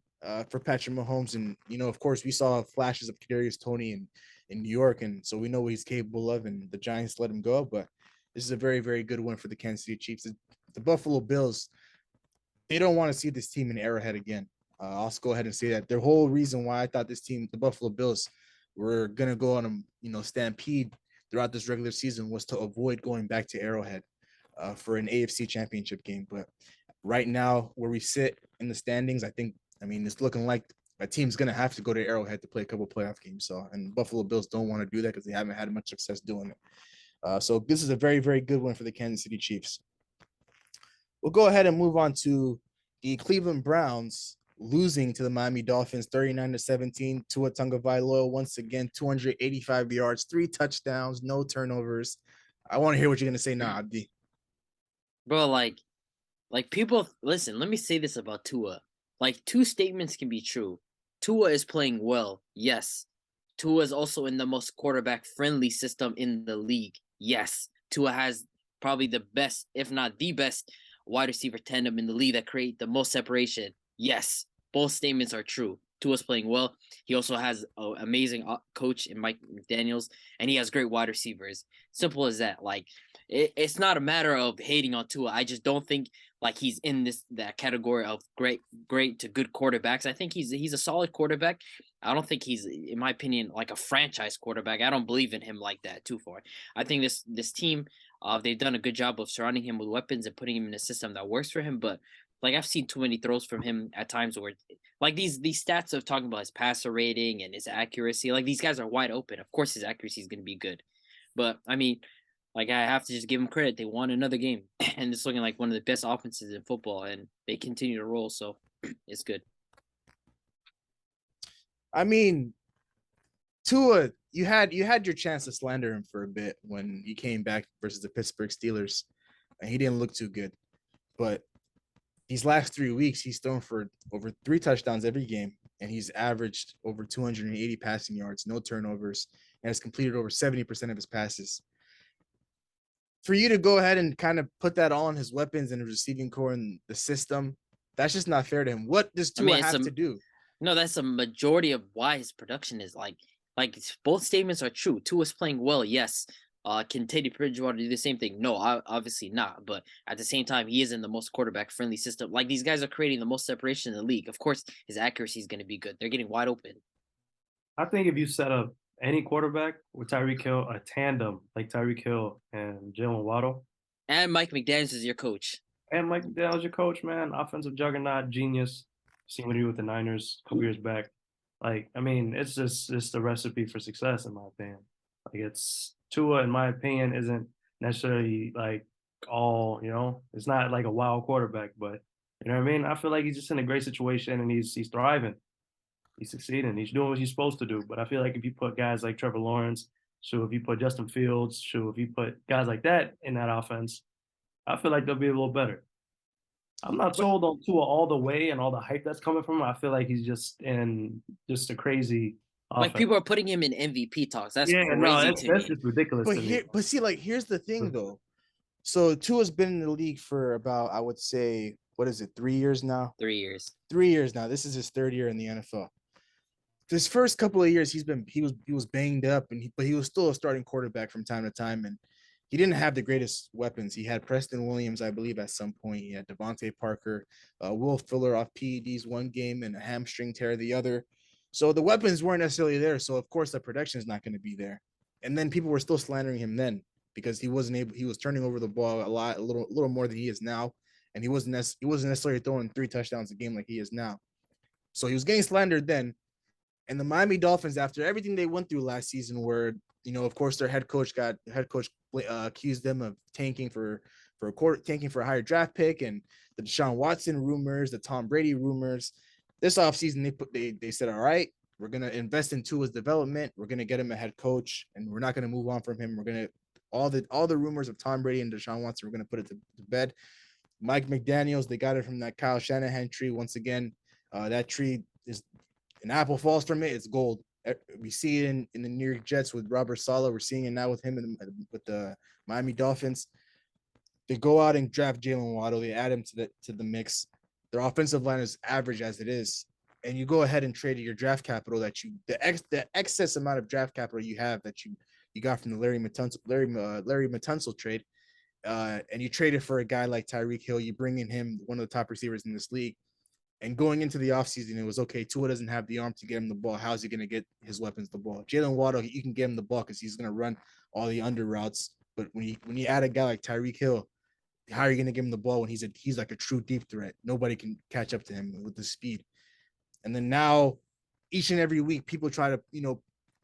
for Patrick Mahomes, and of course, we saw flashes of Kadarius Toney in New York, and so we know what he's capable of. And the Giants let him go, but this is a very, very good win for the Kansas City Chiefs. The Buffalo Bills, they don't want to see this team in Arrowhead again. I'll go ahead and say that. The whole reason why I thought this team, the Buffalo Bills, were gonna go on a stampede throughout this regular season was to avoid going back to Arrowhead for an AFC championship game. But right now, where we sit in the standings, it's looking like a team's going to have to go to Arrowhead to play a couple playoff games. So, and Buffalo Bills don't want to do that because they haven't had much success doing it. So this is a very, very good one for the Kansas City Chiefs. We'll go ahead and move on to the Cleveland Browns losing to the Miami Dolphins 39-17. Tua Tagovailoa once again 285 yards, 3 touchdowns, no turnovers. I want to hear what you're gonna say now, Abdi. Bro, like people listen, let me say this about Tua. Like 2 statements can be true. Tua is playing well. Yes. Tua is also in the most quarterback-friendly system in the league. Yes. Tua has probably the best, if not the best, wide receiver tandem in the league that create the most separation. Yes. Both statements are true. Tua's playing well. He also has an amazing coach in Mike McDaniels, and he has great wide receivers. Simple as that. Like, it's not a matter of hating on Tua. I just don't think like he's in that category of great to good quarterbacks. I think he's a solid quarterback. I don't think he's, in my opinion, like a franchise quarterback. I don't believe in him like that too far. I think this team, they've done a good job of surrounding him with weapons and putting him in a system that works for him. But like I've seen too many throws from him at times where, like these stats of talking about his passer rating and his accuracy, like these guys are wide open. Of course, his accuracy is going to be good, but I mean, like I have to just give them credit. They won another game, and it's looking like one of the best offenses in football, and they continue to roll. So it's good. I mean, Tua, you had your chance to slander him for a bit when he came back versus the Pittsburgh Steelers, and he didn't look too good. But these last 3 weeks, he's thrown for over 3 touchdowns every game, and he's averaged over 280 passing yards, no turnovers, and has completed over 70% of his passes. For you to go ahead and kind of put that all on his weapons and the receiving core and the system, that's just not fair to him. What does Tua have to do? No, that's a majority of why his production is like both statements are true. Tua's playing well, yes. Can Teddy Bridgewater do the same thing? No, obviously not. But at the same time, he is in the most quarterback-friendly system. Like, these guys are creating the most separation in the league. Of course, his accuracy is going to be good. They're getting wide open. I think if you set up any quarterback with Tyreek Hill, a tandem like Tyreek Hill and Jalen Waddle. And Mike McDaniels is your coach. And Mike McDaniels, your coach, man. Offensive juggernaut, genius. Seen what he did with the Niners a couple years back. Like, I mean, it's the recipe for success, in my opinion. Like, it's Tua, in my opinion, isn't necessarily like all, it's not like a wild quarterback, but you know what I mean? I feel like he's just in a great situation and he's thriving. He's succeeding. He's doing what he's supposed to do. But I feel like if you put guys like Trevor Lawrence, if you put Justin Fields, if you put guys like that in that offense, I feel like they'll be a little better. I'm not sold on Tua all the way and all the hype that's coming from him. I feel like he's just in a crazy offense. Like, people are putting him in MVP talks. That's crazy that's just ridiculous. But here's the thing though. So Tua's been in the league for about, I would say, what is it, 3 years now? 3 years. 3 years now. This is his 3rd year in the NFL. His first couple of years, he was banged up, but he was still a starting quarterback from time to time, and he didn't have the greatest weapons. He had Preston Williams, I believe, at some point. He had Devontae Parker, Will Fuller off PEDs one game and a hamstring tear the other. So the weapons weren't necessarily there. So of course the production is not going to be there. And then people were still slandering him then because he wasn't able. He was turning over the ball a little more than he is now, and he wasn't necessarily throwing 3 touchdowns a game like he is now. So he was getting slandered then. And the Miami Dolphins, after everything they went through last season, where of course their head coach accused them of tanking for a higher draft pick, and the Deshaun Watson rumors, the Tom Brady rumors. This offseason, they said, all right, we're gonna invest in Tua's development. We're gonna get him a head coach, and we're not gonna move on from him. We're gonna all the rumors of Tom Brady and Deshaun Watson, we're gonna put it to bed. Mike McDaniels, they got it from that Kyle Shanahan tree. Once again, that tree is an apple falls from it, it's gold. We see it in the New York Jets with Robert Saleh. We're seeing it now with him with the Miami Dolphins. They go out and draft Jalen Waddle. They add him to the mix. Their offensive line is average as it is, and you go ahead and trade your draft capital the excess amount of draft capital you have that you got from the Larry Tunsil trade, and you trade it for a guy like Tyreek Hill. You bring in him, one of the top receivers in this league. And going into the offseason, it was okay. Tua doesn't have the arm to get him the ball. How's he going to get his weapons the ball? Jalen Waddle, you can get him the ball because he's going to run all the under routes. But when you add a guy like Tyreek Hill, how are you going to give him the ball when he's like a true deep threat? Nobody can catch up to him with the speed. And then now, each and every week, people try to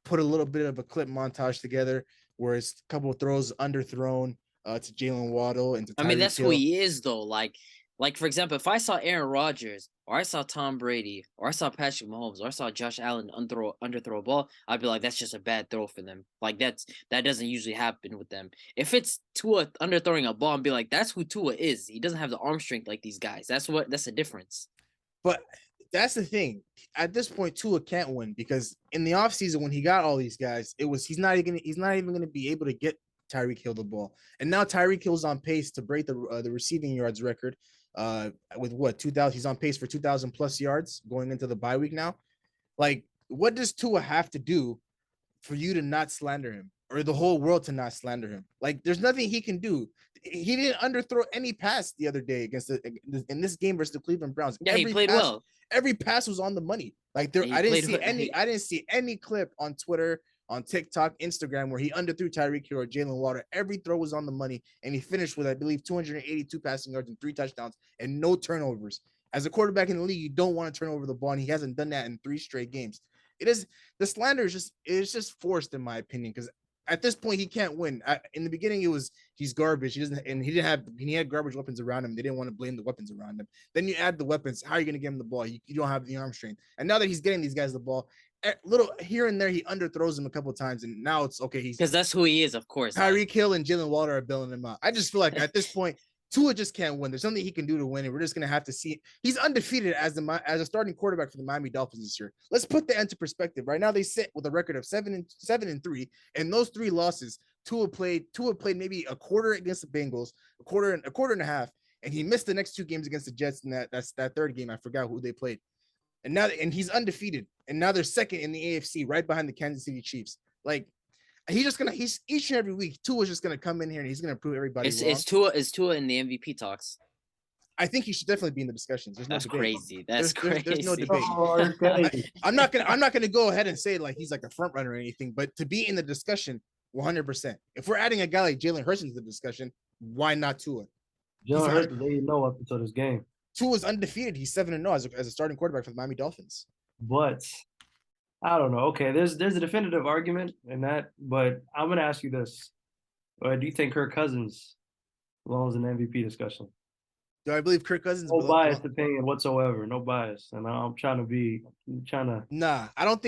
put a little bit of a clip montage together where it's a couple of throws underthrown to Jalen Waddle and to Tyreek that's Hill. who he is though. Like, for example, if I saw Aaron Rodgers or I saw Tom Brady or I saw Patrick Mahomes or I saw Josh Allen underthrow a ball, I'd be like, that's just a bad throw for them. Like, that doesn't usually happen with them. If it's Tua underthrowing a ball, I'd be like, that's who Tua is. He doesn't have the arm strength like these guys. That's the difference. But That's the thing. At this point, Tua can't win because in the offseason, when he got all these guys, he's not even gonna be able to get Tyreek Hill the ball. And now Tyreek Hill's on pace to break the receiving yards record. With what 2,000? He's on pace for 2,000 plus yards going into the bye week now. Like, what does Tua have to do for you to not slander him or the whole world to not slander him? Like, there's nothing he can do. He didn't underthrow any pass the other day in this game versus the Cleveland Browns. Yeah, he played well. Every pass was on the money. Like I didn't see any clip on Twitter, on TikTok, Instagram where he underthrew Tyreek Hill or Jalen Water. Every throw was on the money, and he finished with, I believe, 282 passing yards and 3 touchdowns and no turnovers. As a quarterback in the league, you don't want to turn over the ball, and he hasn't done that in 3 straight games. The slander is just forced in my opinion, because at this point he can't win. In the beginning, he's garbage. He had garbage weapons around him. They didn't want to blame the weapons around him. Then you add the weapons. How are you going to get him the ball? You don't have the arm strength. And now that he's getting these guys the ball, little here and there, he underthrows him a couple of times, and now it's okay. Because that's who he is, of course. Tyreek Hill and Jalen Water are bailing him out. I just feel like at this point, Tua just can't win. There's something he can do to win, and we're just gonna have to see. He's undefeated as a starting quarterback for the Miami Dolphins this year. Let's put that into perspective. Right now, they sit with a record of 7-3, and those 3 losses, Tua played maybe a quarter against the Bengals, a quarter and a half, and he missed the next 2 games against the Jets. And that's that third game. I forgot who they played. And he's undefeated, and now they're second in the AFC, right behind the Kansas City Chiefs. Like, he's each and every week, Tua's just gonna come in here and he's gonna prove everybody wrong. Is Tua in the MVP talks? I think he should definitely be in the discussions. That's crazy. There's no debate. I'm not gonna go ahead and say like he's like a front runner or anything, but to be in the discussion, 100%. If we're adding a guy like Jalen Hurts into the discussion, why not Tua? Jalen Hurts, they didn't know up until this game. Tua's undefeated. He's 7-0 as a starting quarterback for the Miami Dolphins. But I don't know. Okay, there's a definitive argument in that, but I'm gonna ask you this: do you think Kirk Cousins belongs in the MVP discussion? Do I believe Kirk Cousins? No biased opinion whatsoever. No bias, and I'm trying to. Nah, I don't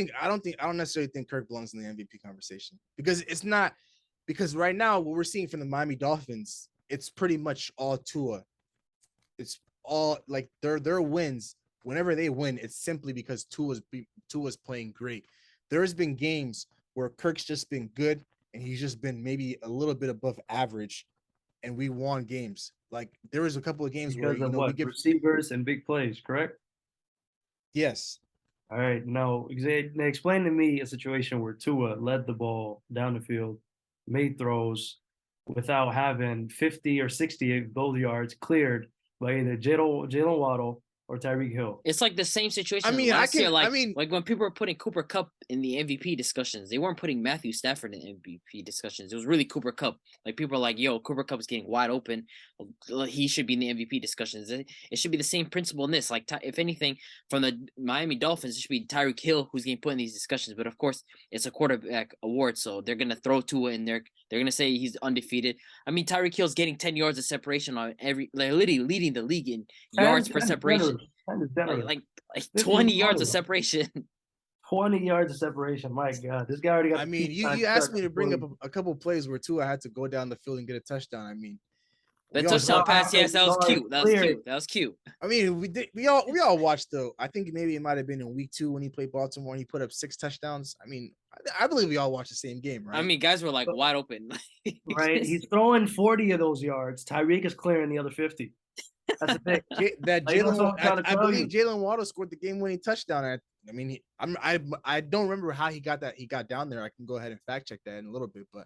necessarily think Kirk belongs in the MVP conversation because it's not. Because right now, what we're seeing from the Miami Dolphins, it's pretty much all Tua. It's all like their wins. Whenever they win, it's simply because Tua's playing great. There's been games where Kirk's just been good and he's just been maybe a little bit above average, and we won games. Like there was a couple of games because where we get receivers and big plays, correct? Yes. All right. Now explain to me a situation where Tua led the ball down the field, made throws without having 50 or 60 of those yards cleared by either Jalen Waddle or Tyreek Hill. It's like the same situation. I mean, like when people were putting Cooper Kupp in the MVP discussions, they weren't putting Matthew Stafford in MVP discussions. It was really Cooper Kupp. Like people are like, "Yo, Cooper Kupp is getting wide open. He should be in the MVP discussions." It should be the same principle in this. Like, if anything, from the Miami Dolphins, it should be Tyreek Hill who's getting put in these discussions. But of course, it's a quarterback award, so they're gonna throw Tua in there. They're gonna say he's undefeated. I mean, Tyreek Hill's getting 10 yards of separation on literally leading the league in yards per separation. Like 20 yards of separation. 20 yards of separation. My God, this guy already got. I mean, you asked me to bring up a couple of plays where Tua had to go down the field and get a touchdown. I mean, the touchdown pass, yes, that was cute. That was cute. I mean, we all watched though. I think maybe it might have been in week 2 when he played Baltimore and he put up 6 touchdowns. I mean, I believe we all watched the same game, right? I mean, guys were like wide open. Right, he's throwing 40 of those yards. Tyreek is clearing the other 50. That's the thing. I believe Jalen Waddle scored the game-winning touchdown. I mean, I don't remember how he got that. He got down there. I can go ahead and fact check that in a little bit, but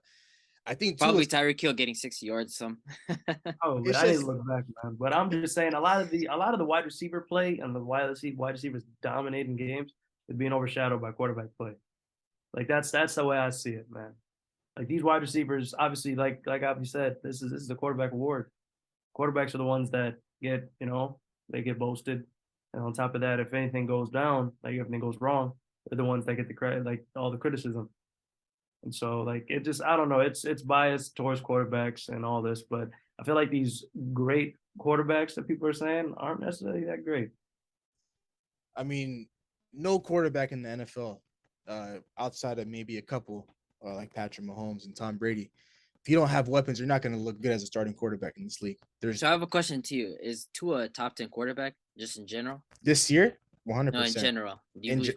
I think probably Tyreek Hill getting 60 yards. Some. Oh, but I didn't look back, man. But I'm just saying, a lot of the wide receiver play and the wide receivers dominating games is being overshadowed by quarterback play. Like that's the way I see it, man. Like these wide receivers, obviously, like Abby said, this is the quarterback award. Quarterbacks are the ones that get, they get boasted. And on top of that, if anything goes down, like if anything goes wrong, they're the ones that get the credit, like all the criticism. And so like, it just, I don't know, it's biased towards quarterbacks and all this, but I feel like these great quarterbacks that people are saying aren't necessarily that great. I mean, no quarterback in the NFL, outside of maybe a couple, like Patrick Mahomes and Tom Brady, if you don't have weapons, you're not going to look good as a starting quarterback in this league. So I have a question to you. Is Tua a top 10 quarterback just in general? This year? No, in 100%. general. Do you In believe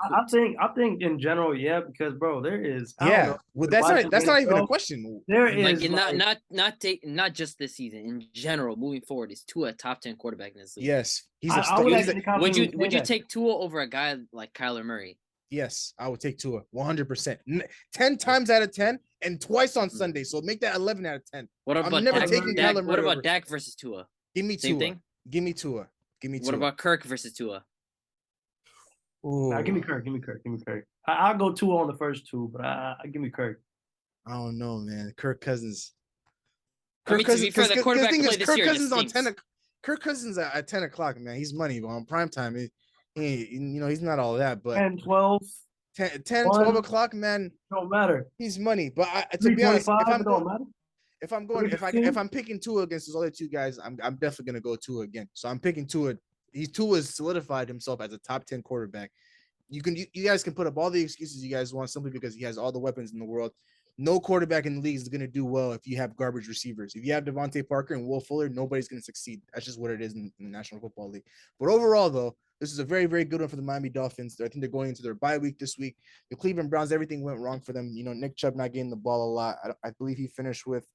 I think in general, yeah, because bro, there is I don't Yeah, know, well, watching that's not even a NFL, question. there like is in like not just this season, in general, moving forward, is Tua a top 10 quarterback in this league? Yes, I would he's a actually confidently say Would you that. take Tua over a guy like Kyler Murray? yes. I would take Tua 100%. 10 times out of 10, and twice on Sunday. So make that 11 out of 10. What I'm about never Dak- taking Dak? Kyler What Murray about over. Dak versus Tua? Give me Same Tua. thing. Give me Tua. Give me What Tua. about Kirk versus Tua? Nah, give me Ooh, Kirk. Give me Kirk. Give me Kirk. I'll go 2 on the first 2, but I give me Kirk. I don't know, man. Kirk Cousins. I mean, to be fair, the quarterback thing play is, this Kirk year just Cousins on stinks. 10. Kirk Cousins at 10 o'clock, man. He's money, but on prime time, he's not all that. But 10, 12, 10, 12 1, o'clock, man, don't matter. he's money. But to be honest, 325, it don't matter. if I'm picking Tua against those other two guys, I'm definitely gonna go Tua again. So I'm picking Tua. Tua has solidified himself as a top 10 quarterback. You guys can put up all the excuses you guys want simply because he has all the weapons in the world. No quarterback in the league is going to do well if you have garbage receivers. If you have Devontae Parker and Will Fuller, nobody's going to succeed. That's just what it is in the National Football League. But overall, though, this is a very, very good one for the Miami Dolphins. I think they're going into their bye week this week. The Cleveland Browns, everything went wrong for them. Nick Chubb not getting the ball a lot. I believe he finished with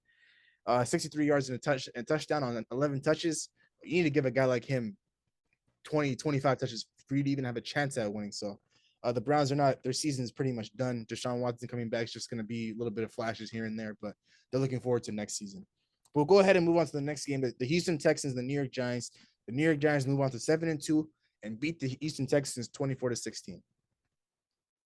63 yards and a touchdown on 11 touches. You need to give a guy like him 20, 25 touches for you to even have a chance at winning. So the Browns their season is pretty much done. Deshaun Watson coming back is just going to be a little bit of flashes here and there, but they're looking forward to next season. We'll go ahead and move on to the next game. The Houston Texans, the New York Giants. The New York Giants move on to 7-2 and beat the Houston Texans 24-16.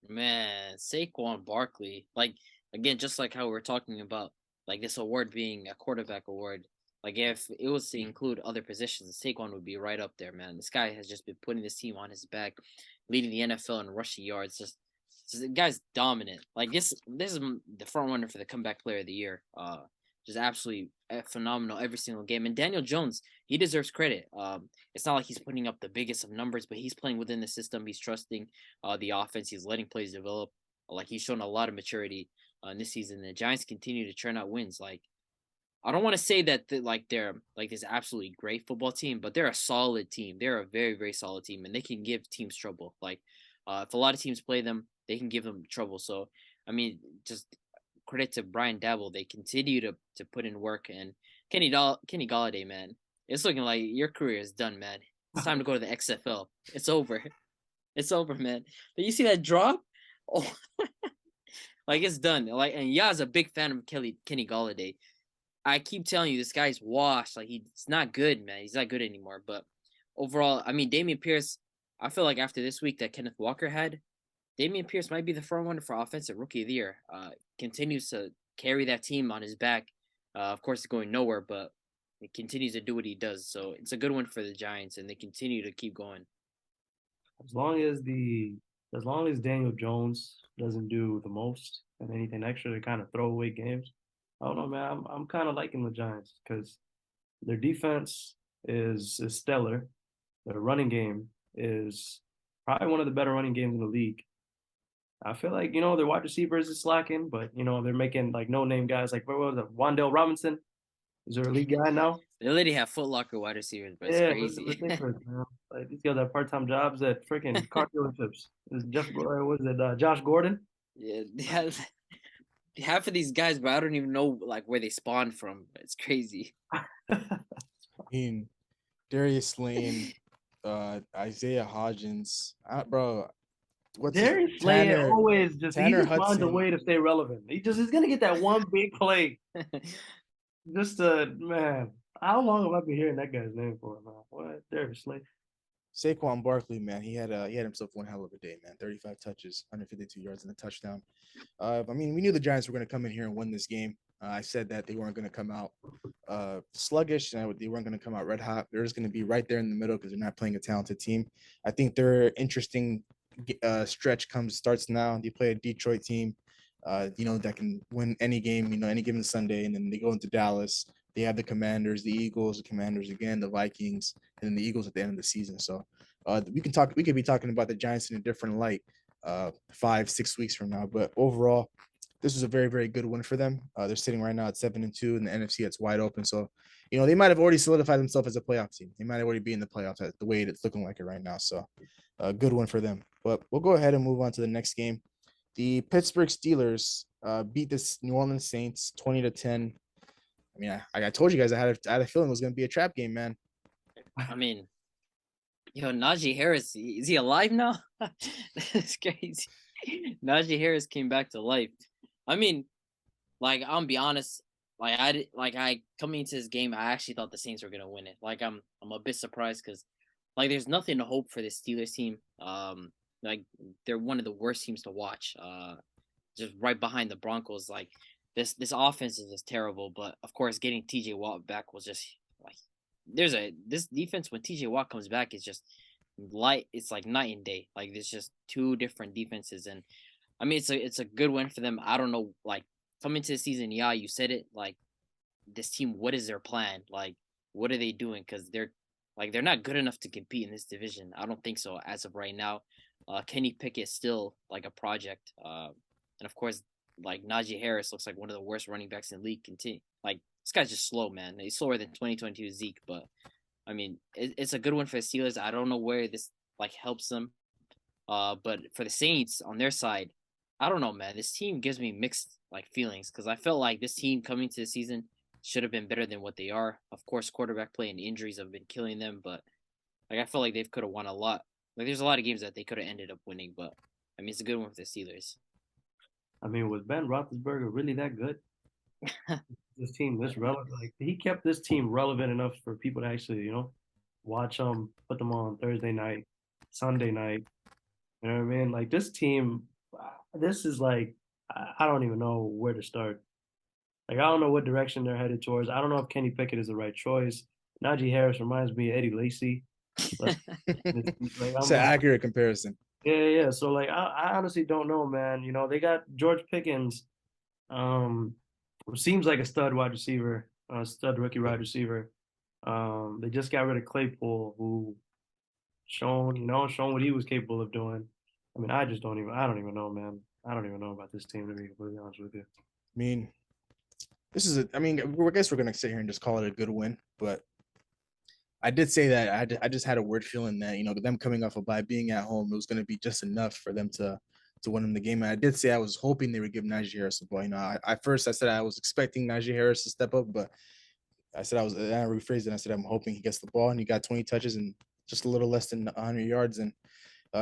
Man, Saquon Barkley, like again, just like how we were talking about, like this award being a quarterback award. Like if it was to include other positions, Saquon would be right up there, man. This guy has just been putting this team on his back, leading the NFL in rushing yards. Just the guy's dominant. Like this is the front runner for the comeback player of the year. Just absolutely phenomenal every single game. And Daniel Jones, he deserves credit. It's not like he's putting up the biggest of numbers, but he's playing within the system. He's trusting the offense. He's letting plays develop. Like he's shown a lot of maturity in this season. The Giants continue to churn out wins. Like I don't want to say that they're like this absolutely great football team, but they're a solid team. They're a very, very solid team, and they can give teams trouble. Like if a lot of teams play them, they can give them trouble. So I mean, just credit to Brian Dabble. They continue to put in work, and Kenny Galladay, man, it's looking like your career is done, man. It's time to go to the XFL. It's over. It's over, man. Did you see that drop? Oh, like it's done. Like, and Ya's a big fan of Kenny Galladay. I keep telling you, this guy's washed. Like he's not good, man. He's not good anymore. But overall, I mean, Dameon Pierce. I feel like after this week that Kenneth Walker had, Dameon Pierce might be the front runner for Offensive Rookie of the Year. Continues to carry that team on his back. Of course, it's going nowhere, but he continues to do what he does. So it's a good one for the Giants, and they continue to keep going. As long as Daniel Jones doesn't do the most and anything extra to kind of throw away games, I don't know, man. I'm kind of liking the Giants because their defense is stellar. Their running game is probably one of the better running games in the league. I feel like, their wide receivers is slacking, but, they're making like no-name guys like, what was it, Wan'Dale Robinson? Is there a league guy now? They literally have Foot Locker wide receivers, but it's crazy. It's ridiculous, man. Like these guys have part-time jobs at freaking car dealerships. Is Josh Gordon? Yeah, half of these guys, but I don't even know like where they spawned from. It's crazy. I mean, Darius Slayton, Isaiah Hodgins, bro. Darius Slayton always just finds a way to stay relevant. He's gonna get that one big play. Man, how long have I been hearing that guy's name for, man? What? Darius Slayton. Saquon Barkley, man, he had himself one hell of a day, man. 35 touches, 152 yards, and a touchdown. I mean, we knew the Giants were going to come in here and win this game. I said that they weren't going to come out sluggish, and they weren't going to come out red hot. They're just going to be right there in the middle because they're not playing a talented team. I think their interesting stretch starts now. They play a Detroit team, that can win any game, any given Sunday, and then they go into Dallas. They have the Commanders, the Eagles, the Commanders again, the Vikings, and then the Eagles at the end of the season. So we could be talking about the Giants in a different light 5-6 weeks from now. But overall, this was a very, very good win for them. They're sitting right now at 7-2 in the NFC. It's wide open. So, they might have already solidified themselves as a playoff team. They might already be in the playoffs the way it's looking like it right now. So, a good one for them. But we'll go ahead and move on to the next game. The Pittsburgh Steelers beat the New Orleans Saints 20-10. I mean, I told you guys I had a feeling it was going to be a trap game, man. I mean, Najee Harris, is he alive now? That's crazy. Najee Harris came back to life. I mean, like, I'll be honest, I coming into this game, I actually thought the Saints were gonna win it. Like, I'm a bit surprised because, like, there's nothing to hope for this Steelers team. Like, they're one of the worst teams to watch. Just right behind the Broncos. Like, this offense is just terrible. But of course, getting TJ Watt back was just like, this defense when TJ Watt comes back is just it's like night and day. Like, there's just two different defenses, and I mean it's a good win for them. I don't know, like, coming to the season, yeah, you said it, like, this team, what is their plan? Like, what are they doing? Because they're not good enough to compete in this division. I don't think so as of right now. Kenny Pickett is still like a project, and of course, like, Najee Harris looks like one of the worst running backs in the league. Like, this guy's just slow, man. He's slower than 2022 Zeke, but I mean, it's a good one for the Steelers. I don't know where this like helps them, but for the Saints on their side, I don't know, man. This team gives me mixed like feelings because I felt like this team coming to the season should have been better than what they are. Of course, quarterback play and injuries have been killing them, but like, I feel like they could have won a lot. Like, there's a lot of games that they could have ended up winning, but I mean, it's a good one for the Steelers. I mean, was Ben Roethlisberger really that good? This team, this relevant, like, he kept this team relevant enough for people to actually, watch them, put them on Thursday night, Sunday night. You know what I mean? Like, this team, this is like, I don't even know where to start. Like, I don't know what direction they're headed towards. I don't know if Kenny Pickett is the right choice. Najee Harris reminds me of Eddie Lacy. Like, it's an accurate comparison. Yeah. So, like, I honestly don't know, man. They got George Pickens, who seems like a stud wide receiver, stud rookie wide receiver. They just got rid of Claypool, who shown what he was capable of doing. I mean, I don't even know, man. I don't even know about this team, to be completely honest with you. I mean, I guess we're gonna sit here and just call it a good win, but I did say that I just had a weird feeling that them coming off a bye, being at home, it was gonna be just enough for them to win in the game. And I did say I was hoping they would give Najee Harris the ball. I said I was expecting Najee Harris to step up, but I rephrased it. I said I'm hoping he gets the ball, and he got 20 touches and just a little less than 100 yards. And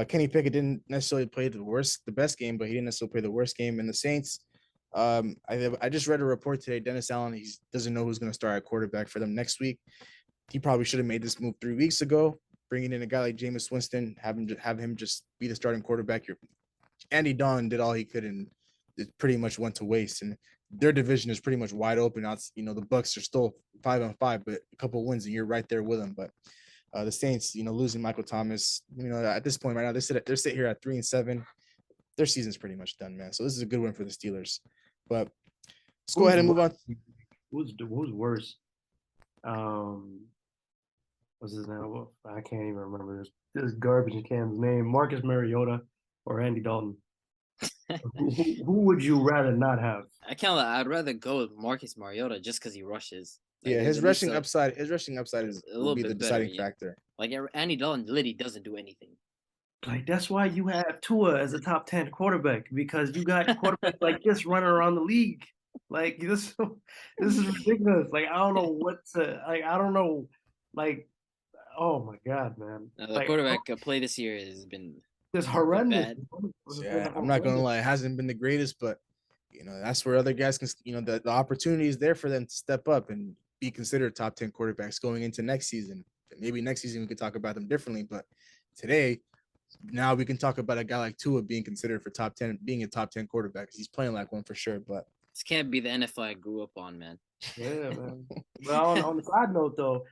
Kenny Pickett didn't necessarily play the best game, but he didn't necessarily play the worst game. And the Saints, I just read a report today. Dennis Allen, he doesn't know who's going to start at quarterback for them next week. He probably should have made this move 3 weeks ago, bringing in a guy like Jameis Winston, have him just be the starting quarterback. Andy Dalton did all he could, and it pretty much went to waste. And their division is pretty much wide open. The Bucks are still 5-5, but a couple wins and you're right there with them. But the Saints, losing Michael Thomas, at this point right now, they're sitting here at 3-7. Their season's pretty much done, man. So this is a good win for the Steelers. But let's go ahead and move on. Who's worse? What's his name? I can't even remember this garbage can's name. Marcus Mariota or Andy Dalton? who would you rather not have? I'd rather go with Marcus Mariota just because he rushes. Like, yeah, his rushing upside will be the deciding factor. Like, Andy Dalton literally doesn't do anything. Like, that's why you have Tua as a top 10 quarterback, because you got quarterbacks like this running around the league. Like, this is ridiculous. Like, I don't know I don't know. Like, oh my God, man. The quarterback play this year has been just horrendous. Yeah, I'm not gonna lie, it hasn't been the greatest, but that's where other guys can, the opportunity is there for them to step up and be considered top 10 quarterbacks going into next season. Maybe next season we could talk about them differently, but today, now we can talk about a guy like Tua being considered for top 10, being a top 10 quarterback. He's playing like one for sure, but this can't be the NFL I grew up on, man. Yeah, man. But on the side note, though,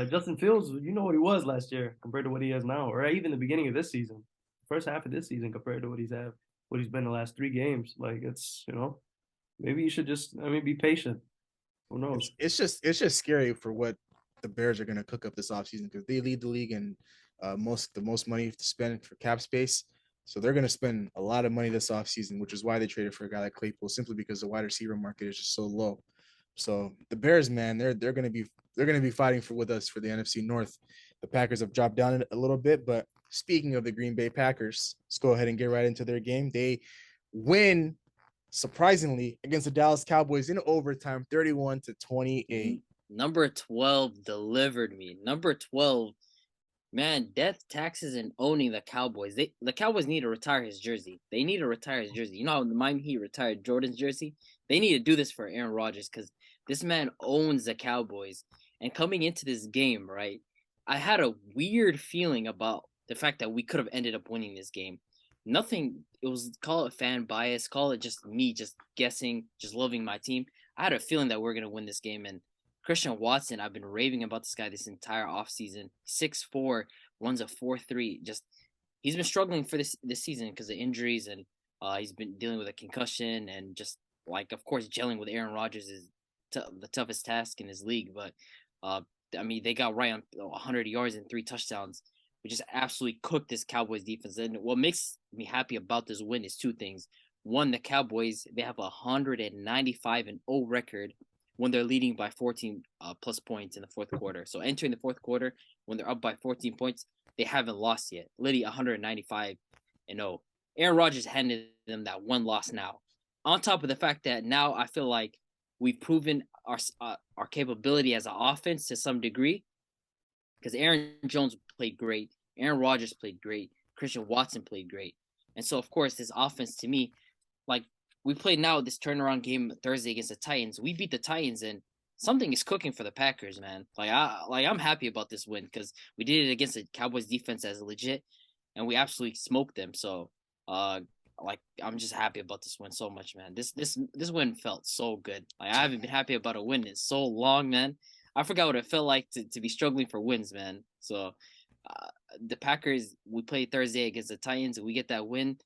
Justin Fields, you know what he was last year compared to what he is now, or even the beginning of this season, first half of this season compared to what he's been the last 3 games. Like, it's, maybe you should just, be patient. Who knows? It's just scary for what the Bears are going to cook up this offseason, because they lead the league in the most money to spend for cap space. So they're going to spend a lot of money this offseason, which is why they traded for a guy like Claypool, simply because the wide receiver market is just so low. So the Bears, man, they're going to be fighting with us for the NFC North. The Packers have dropped down a little bit, but speaking of the Green Bay Packers, let's go ahead and get right into their game. They win surprisingly against the Dallas Cowboys in overtime, 31-28. Number 12 delivered me. Number 12, man, death, taxes, and owning the Cowboys. The Cowboys need to retire his jersey. They need to retire his jersey. You know how the Miami Heat retired Jordan's jersey? They need to do this for Aaron Rodgers because this man owns the Cowboys. And coming into this game, right, I had a weird feeling about the fact that we could have ended up winning this game. Nothing, it was, call it fan bias, call it just me just guessing, just loving my team. I had a feeling that we're going to win this game. And Christian Watson, I've been raving about this guy this entire offseason. 6'4", runs a 4.3. Just he's been struggling for this season because of injuries, and he's been dealing with a concussion, and just like, of course, gelling with Aaron Rodgers is the toughest task in his league. But I mean, they got right on 100 yards and 3 touchdowns. We just absolutely cooked this Cowboys defense. And what makes me happy about this win is 2 things. One, the Cowboys, they have a 195-0 record when they're leading by 14 plus points in the fourth quarter. So entering the fourth quarter, when they're up by 14 points, they haven't lost yet. Literally 195-0. Aaron Rodgers handed them that one loss now. On top of the fact that now I feel like we've proven our capability as an offense to some degree, because Aaron Jones played great, Aaron Rodgers played great, Christian Watson played great. And so, of course, this offense to me, like, we played now this turnaround game Thursday against the Titans. We beat the Titans, and something is cooking for the Packers, man. I'm happy about this win because we did it against the Cowboys defense as legit, and we absolutely smoked them. So, I'm just happy about this win so much, man. This win felt so good. Like, I haven't been happy about a win in so long, man. I forgot what it felt like to be struggling for wins, man. So, the Packers, we played Thursday against the Titans, and we get that win.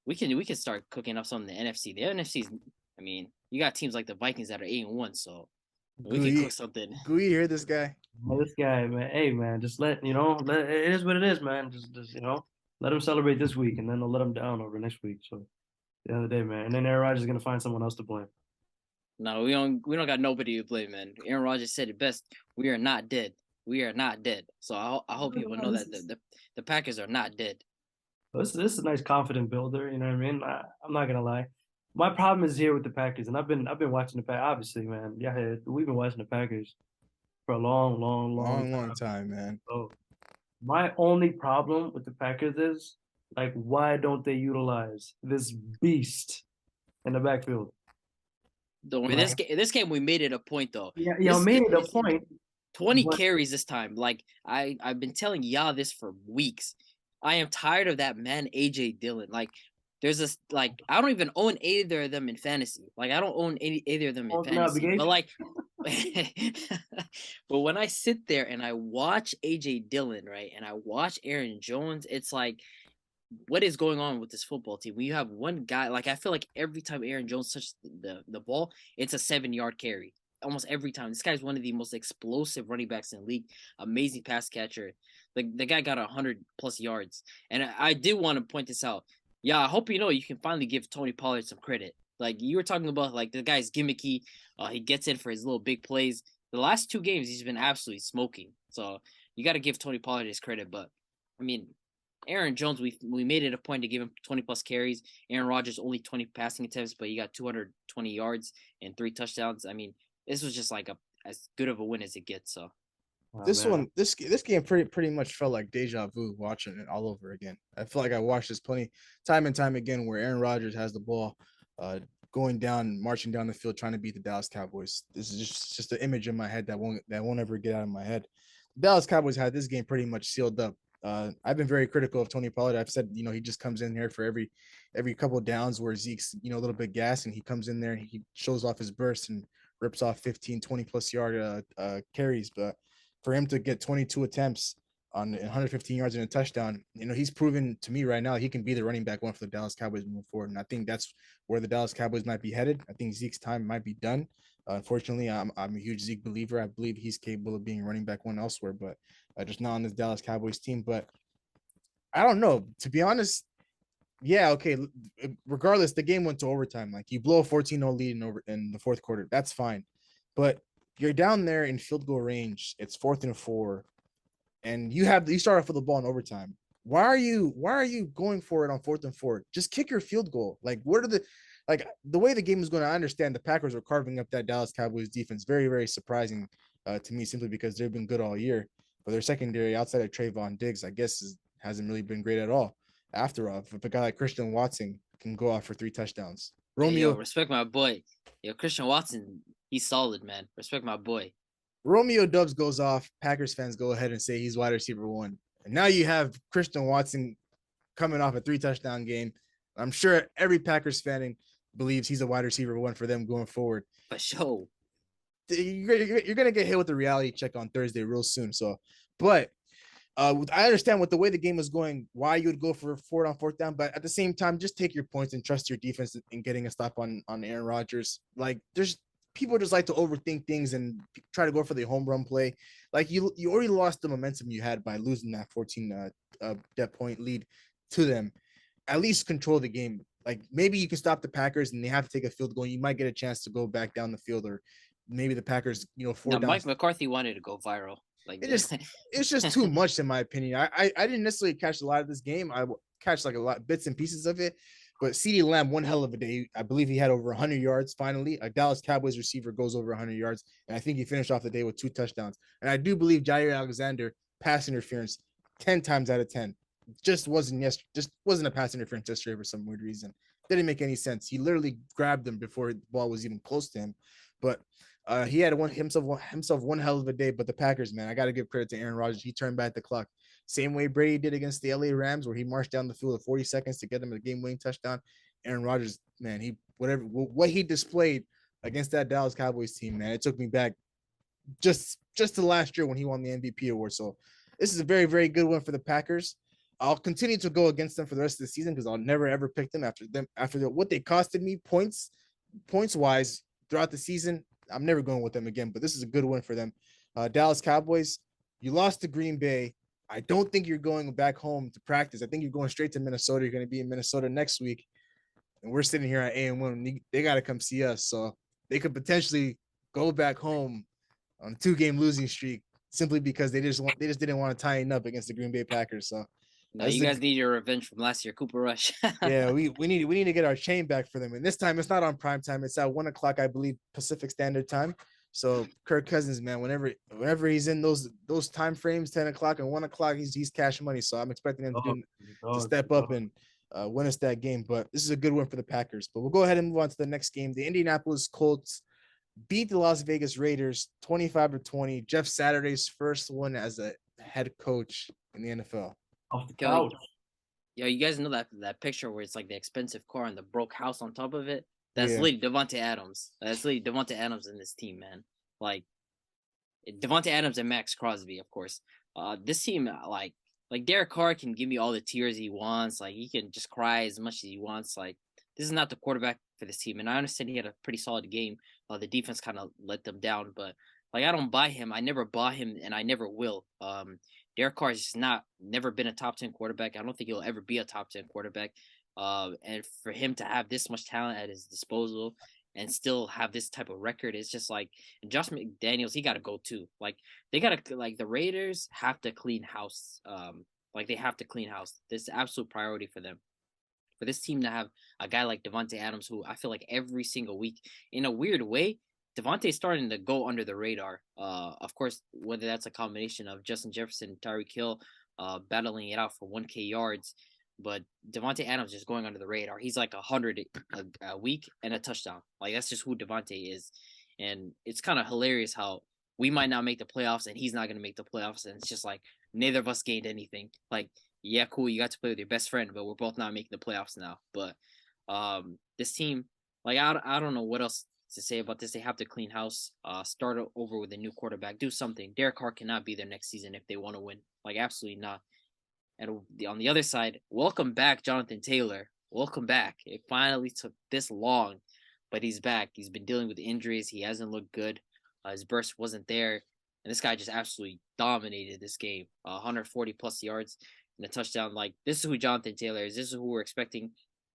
We can start cooking up some in the NFC. The NFC's, I mean, you got teams like the Vikings that are 8-1, so we can cook something. Do you hear this guy? This guy, man. Hey, man, just let it is what it is, man. Just let him celebrate this week, and then they'll let him down over next week. So the other day, man, and then Aaron Rodgers is gonna find someone else to blame. No, we don't got nobody to blame, man. Aaron Rodgers said it best. We are not dead. We are not dead. So I hope people know that the Packers are not dead. This is a nice confident builder. You know what I mean? I'm not gonna lie. My problem is here with the Packers, and I've been watching the Packers. Obviously, man. Yeah, we've been watching the Packers for a long time, man. So my only problem with the Packers is, like, why don't they utilize this beast in the backfield? Don't worry. This game we made it a point though. Yeah, made it a point. 20 carries this time. Like, I've been telling y'all this for weeks. I am tired of that man, AJ Dillon. Like, there's this, like, I don't even own either of them in fantasy. Like, I don't own either of them in fantasy. But like, but when I sit there and I watch AJ Dillon, right, and I watch Aaron Jones, it's like, what is going on with this football team? When you have one guy, like, I feel like every time Aaron Jones touches the ball, it's a 7-yard carry. Almost every time. This guy's one of the most explosive running backs in the league. Amazing pass catcher. The guy got 100+ yards. And I did want to point this out. Yeah, I hope you can finally give Tony Pollard some credit. Like, you were talking about, like, the guy's gimmicky. He gets in for his little big plays. The last 2 games, he's been absolutely smoking. So you got to give Tony Pollard his credit. But, I mean, Aaron Jones, we made it a point to give him 20+ carries. Aaron Rodgers, only 20 passing attempts, but he got 220 yards and 3 touchdowns. I mean, this was just like as good of a win as it gets. So this game pretty much felt like deja vu watching it all over again. I feel like I watched this time and time again where Aaron Rodgers has the ball, going down, marching down the field, trying to beat the Dallas Cowboys. This is just an image in my head that won't ever get out of my head. The Dallas Cowboys had this game pretty much sealed up. I've been very critical of Tony Pollard. I've said, he just comes in here for every couple of downs where Zeke's, a little bit gassed, and he comes in there and he shows off his burst and rips off 15-20+ yard carries. But for him to get 22 attempts on 115 yards and a touchdown, he's proven to me right now he can be the running back one for the Dallas Cowboys moving forward. And I think that's where the Dallas Cowboys might be headed. I think Zeke's time might be done. Unfortunately, I'm a huge Zeke believer. I believe he's capable of being running back one elsewhere, but just not on this Dallas Cowboys team. But I don't know. To be honest, yeah, okay. Regardless, the game went to overtime. Like you blow a 14-0 lead in the fourth quarter. That's fine. But you're down there in field goal range. It's 4th and 4, and you start off with the ball in overtime. Why are you going for it on 4th and 4? Just kick your field goal. Like what are the way the game is going? I understand the Packers were carving up that Dallas Cowboys defense. Very, very surprising to me, simply because they've been good all year. But their secondary outside of Trayvon Diggs, I guess, hasn't really been great at all. After all, if a guy like Christian Watson can go off for 3 touchdowns, Hey, yo, Romeo respect my boy. Yo, Christian Watson, he's solid, man. Respect my boy. Romeo Dubs goes off, Packers fans go ahead and say he's wide receiver 1. And now you have Christian Watson coming off a 3-touchdown game. I'm sure every Packers fan believes he's a wide receiver 1 for them going forward. For sure. You're going to get hit with the reality check on Thursday real soon. So, but I understand with the way the game was going, why you would go for 4 on 4th down, but at the same time, just take your points and trust your defense in getting a stop on Aaron Rodgers. Like there's people just like to overthink things and try to go for the home run play. Like you already lost the momentum you had by losing that 14 that point lead to them. At least control the game. Like maybe you can stop the Packers and they have to take a field goal. You might get a chance to go back down the field, or maybe the Packers, 4 No, down. Mike McCarthy wanted to go viral. Like It's just too much in my opinion. I didn't necessarily catch a lot of this game. I catch like a lot bits and pieces of it. But CeeDee Lamb, one hell of a day. I believe he had over 100 yards finally. A Dallas Cowboys receiver goes over 100 yards. And I think he finished off the day with 2 touchdowns. And I do believe Jair Alexander, pass interference, 10 times out of 10. Just wasn't a pass interference yesterday for some weird reason. Didn't make any sense. He literally grabbed him before the ball was even close to him. But he had himself one hell of a day. But the Packers, man, I got to give credit to Aaron Rodgers. He turned back the clock. Same way Brady did against the LA Rams, where he marched down the field at 40 seconds to get them a game-winning touchdown. Aaron Rodgers, man, what he displayed against that Dallas Cowboys team, man, it took me back just to last year when he won the MVP award. So this is a very, very good one for the Packers. I'll continue to go against them for the rest of the season because I'll never ever pick them after what they costed me points wise throughout the season. I'm never going with them again, but this is a good one for them. Dallas Cowboys, you lost to Green Bay. I don't think you're going back home to practice. I think you're going straight to Minnesota. You're going to be in Minnesota next week. And we're sitting here at A&1. They got to come see us. So they could potentially go back home on a 2-game losing streak simply because they just didn't want to tie up against the Green Bay Packers. So no, you guys need your revenge from last year, Cooper Rush. yeah, we need to get our chain back for them. And this time it's not on prime time. It's at 1 o'clock, I believe, Pacific Standard Time. So Kirk Cousins, man, whenever he's in those time frames, 10 o'clock and 1 o'clock, he's cash money. So I'm expecting him to step up and win us that game. But this is a good one for the Packers. But we'll go ahead and move on to the next game. The Indianapolis Colts beat the Las Vegas Raiders 25-20. Jeff Saturday's first one as a head coach in the NFL. Off the couch. Yo, you guys know that picture where it's like the expensive car and the broke house on top of it? That's Yeah. literally Devontae Adams. That's literally Devontae Adams in this team, man. Like Devontae Adams and Max Crosby, of course. This team, like Derek Carr can give me all the tears he wants. Like he can just cry as much as he wants. Like this is not the quarterback for this team. And I understand he had a pretty solid game. The defense kind of let them down, but like I don't buy him. I never bought him, and I never will. Derek Carr has just never been a top 10 quarterback. I don't think he'll ever be a top 10 quarterback. And for him to have this much talent at his disposal and still have this type of record, it's just like Josh McDaniels, he got to go too. Like they got to, like the Raiders have to clean house. Like they have to clean house. This is absolute priority for them. For this team to have a guy like Devontae Adams, who I feel like every single week, in a weird way, Devontae's starting to go under the radar. Of course, whether that's a combination of Justin Jefferson, Tyreek Hill, battling it out for 1K yards, but Devontae Adams just going under the radar. He's like 100 a week and a touchdown. Like that's just who Devontae is, and it's kind of hilarious how we might not make the playoffs and he's not going to make the playoffs, and it's just like neither of us gained anything. Like, yeah, cool, you got to play with your best friend, but we're both not making the playoffs now. But this team, like I don't know what else to say about this. They have to clean house, start over with a new quarterback, do something. Derek Carr cannot be there next season if they want to win. Like, absolutely not. And on the other side, welcome back, Jonathan Taylor. Welcome back. It finally took this long, but he's back. He's been dealing with injuries. He hasn't looked good. His burst wasn't there. And this guy just absolutely dominated this game. 140 plus yards. and a touchdown. Like, this is who Jonathan Taylor is. This is who we're expecting.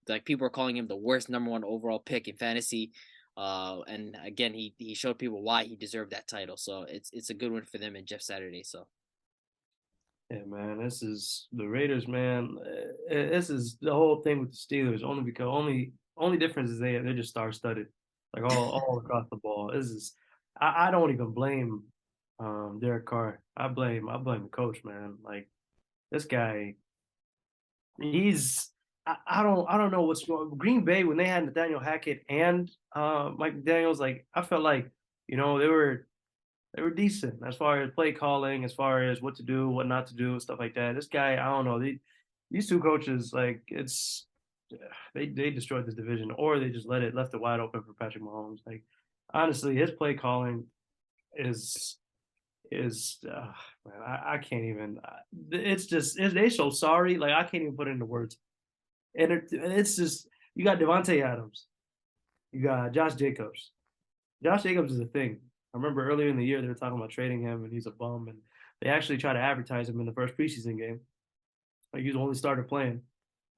Like, people are calling him the worst #1 overall pick in fantasy. And again, he showed people why he deserved that title. So it's a good one for them and Jeff Saturday. So Yeah, man, this is the Raiders, man. This is the whole thing with the Steelers. Only because only difference is they're just star studded, like all across the ball. This is I don't even blame Derek Carr. I blame the coach, man. Like this guy, he's I don't know what's going. Green Bay when they had Nathaniel Hackett and Mike Daniels, like I felt like they were decent as far as play calling, as far as what to do, what not to do, stuff like that. This guy, I don't know. These two coaches, like they destroyed this division, or they just left it wide open for Patrick Mahomes. Like honestly, his play calling is man, I can't even. It's just they so sorry. Like I can't even put it into words. And it's just you got Devontae Adams, you got Josh Jacobs. Josh Jacobs is a thing. I remember earlier in the year they were talking about trading him, and he's a bum. And they actually tried to advertise him in the first preseason game. Like he's only started playing,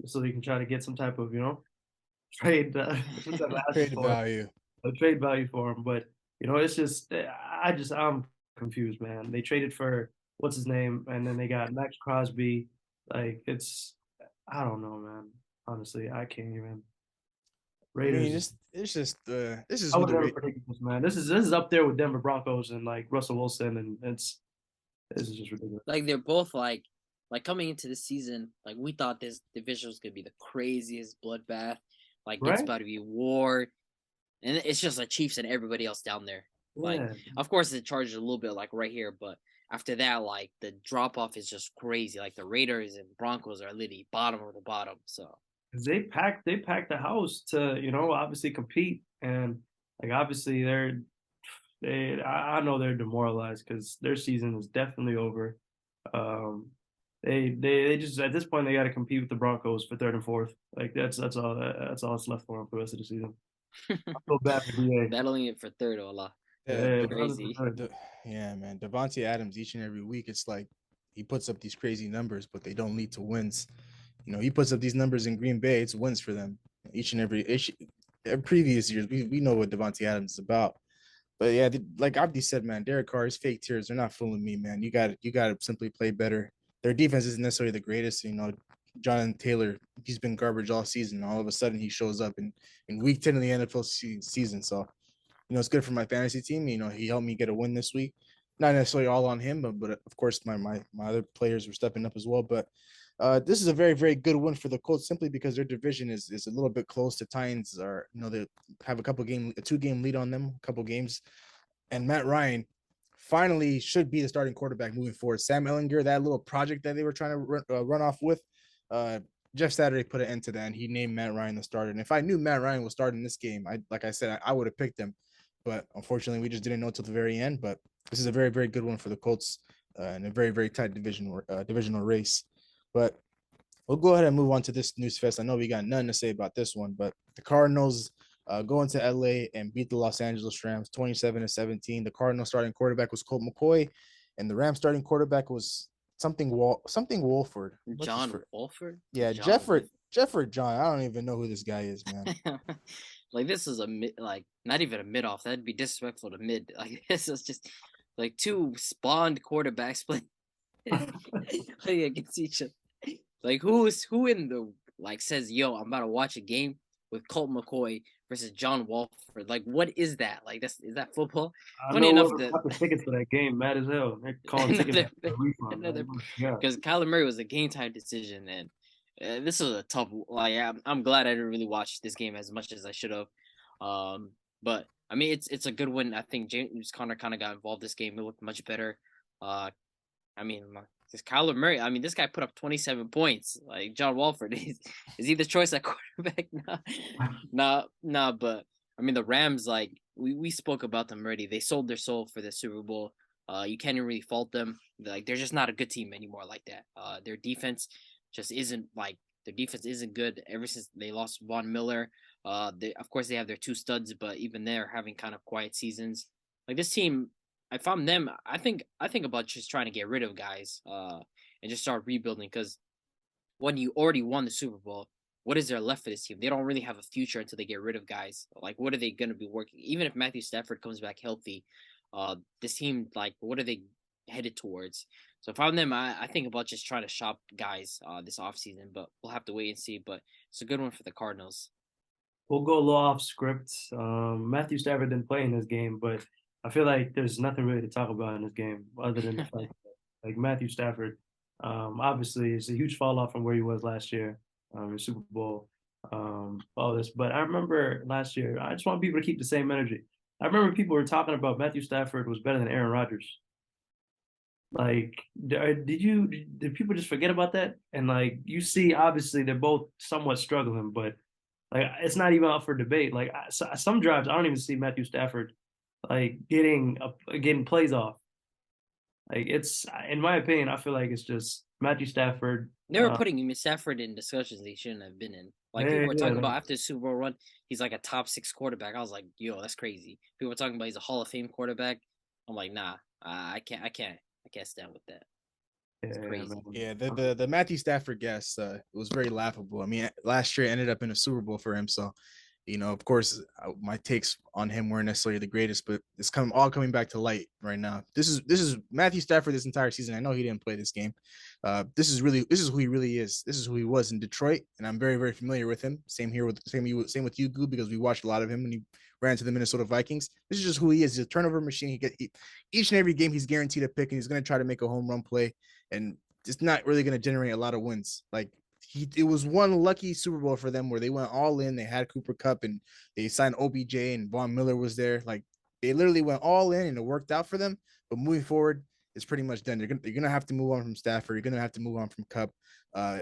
so they can try to get some type of trade Trade value. A trade value for him. But it's just I'm confused, man. They traded for what's his name, and then they got Max Crosby. Like I don't know, man. Honestly, I can't even. Raiders. I mean, it's just this is I who would the never predict this, man. This is up there with Denver Broncos and like Russell Wilson, and this is just ridiculous. like they're both like coming into the season, like we thought this division was gonna be the craziest bloodbath. Like it's Right? about to be war, and it's just the Chiefs and everybody else down there. Like, Yeah. of course, the Chargers are a little bit like right here, but after that, like the drop off is just crazy. Like the Raiders and Broncos are literally bottom of the bottom. So 'Cause they packed the house to, obviously compete. And like obviously I know they're demoralized because their season is definitely over. They just at this point they gotta compete with the Broncos for third and fourth. Like that's all that's left for them for the rest of the season. I feel bad for BA. battling it for third, Allah. Yeah, Crazy. yeah, man. Devontae Adams each and every week, it's like he puts up these crazy numbers, but they don't lead to wins. He puts up these numbers in Green Bay, it's wins for them. Each and every previous years, we know what Devontae Adams is about. But yeah, like Abdi said, man, Derek Carr's fake tears, they're not fooling me, man. You got to simply play better. Their defense isn't necessarily the greatest. Jonathan Taylor, he's been garbage all season. All of a sudden, he shows up in week 10 of the NFL season. So, it's good for my fantasy team. He helped me get a win this week. Not necessarily all on him, but of course, my other players were stepping up as well. But this is a very, very good win for the Colts simply because their division is a little bit close to Titans. They have a 2-game lead on them, a couple games. And Matt Ryan finally should be the starting quarterback moving forward. Sam Ehlinger, that little project that they were trying to run off with, Jeff Saturday put an end to that, and he named Matt Ryan the starter. And if I knew Matt Ryan was starting this game, I would have picked him. But unfortunately, we just didn't know till the very end. But this is a very, very good one for the Colts and a very, very tight divisional race. But we'll go ahead and move on to this news fest. I know we got nothing to say about this one, but the Cardinals go into LA and beat the Los Angeles Rams 27-17. The Cardinals starting quarterback was Colt McCoy, and the Rams starting quarterback was something Wolford. John Wolford? Yeah, Jeffrey John. I don't even know who this guy is, man. Like this is not even a mid off. That'd be disrespectful to mid. Like this is just like two spawned quarterbacks playing against each other. Like who in the says, yo, I'm about to watch a game with Colt McCoy versus John Wolford. Like, what is that? Like, is that football? Funny enough, the tickets for that game, mad as hell. They're calling tickets because Kyler Murray was a game time decision, and this was a tough. Like, I'm glad I didn't really watch this game as much as I should have. But I mean, it's a good win. I think James Conner kind of got involved this game. It looked much better. I mean, this Kyler Murray. I mean, this guy put up 27 points. Like John Wolford, is he the choice at quarterback? Nah. But I mean, the Rams, like we spoke about them already. They sold their soul for the Super Bowl. You can't really fault them. Like they're just not a good team anymore like that. Their defense just isn't good ever since they lost Von Miller. Of course they have their two studs, but even they're having kind of quiet seasons. Like this team, if I'm them, I think about just trying to get rid of guys and just start rebuilding because when you already won the Super Bowl, what is there left for this team? They don't really have a future until they get rid of guys. Like, what are they going to be working? Even if Matthew Stafford comes back healthy, this team, like, what are they headed towards? So if I'm them, I think about just trying to shop guys this offseason, but we'll have to wait and see. But it's a good one for the Cardinals. We'll go a little off script. Matthew Stafford didn't play in this game, but I feel like there's nothing really to talk about in this game other than the fact that, like, Matthew Stafford, obviously it's a huge fall off from where he was last year, in Super Bowl, all this. But I remember last year, I just want people to keep the same energy. I remember people were talking about Matthew Stafford was better than Aaron Rodgers. Like, did people just forget about that? And like, you see, obviously they're both somewhat struggling, but like, it's not even up for debate. Like, some drives, I don't even see Matthew Stafford like getting plays off. Like, it's, in my opinion, I feel like it's just Matthew Stafford. They were putting Stafford in discussions they shouldn't have been in. Like, people were talking about after the Super Bowl run, he's like a top 6 quarterback. I was like, yo, that's crazy. People were talking about he's a Hall of Fame quarterback. I'm like, nah, I can't stand with that. It's crazy. Yeah, the Matthew Stafford guess was very laughable. I mean, last year ended up in a Super Bowl for him, so of course, my takes on him weren't necessarily the greatest, but it's all coming back to light right now. This is Matthew Stafford this entire season. I know he didn't play this game. This is who he really is. This is who he was in Detroit, and I'm very, very familiar with him. Same with you, Goo, because we watched a lot of him when he ran to the Minnesota Vikings. This is just who he is. He's a turnover machine. Each and every game he's guaranteed a pick, and he's going to try to make a home run play, and it's not really going to generate a lot of wins. Like, it was one lucky Super Bowl for them where they went all in. They had Cooper Kupp and they signed OBJ and Von Miller was there. Like, they literally went all in and it worked out for them. But moving forward, it's pretty much done. You're gonna have to move on from Stafford. You're gonna have to move on from Kupp.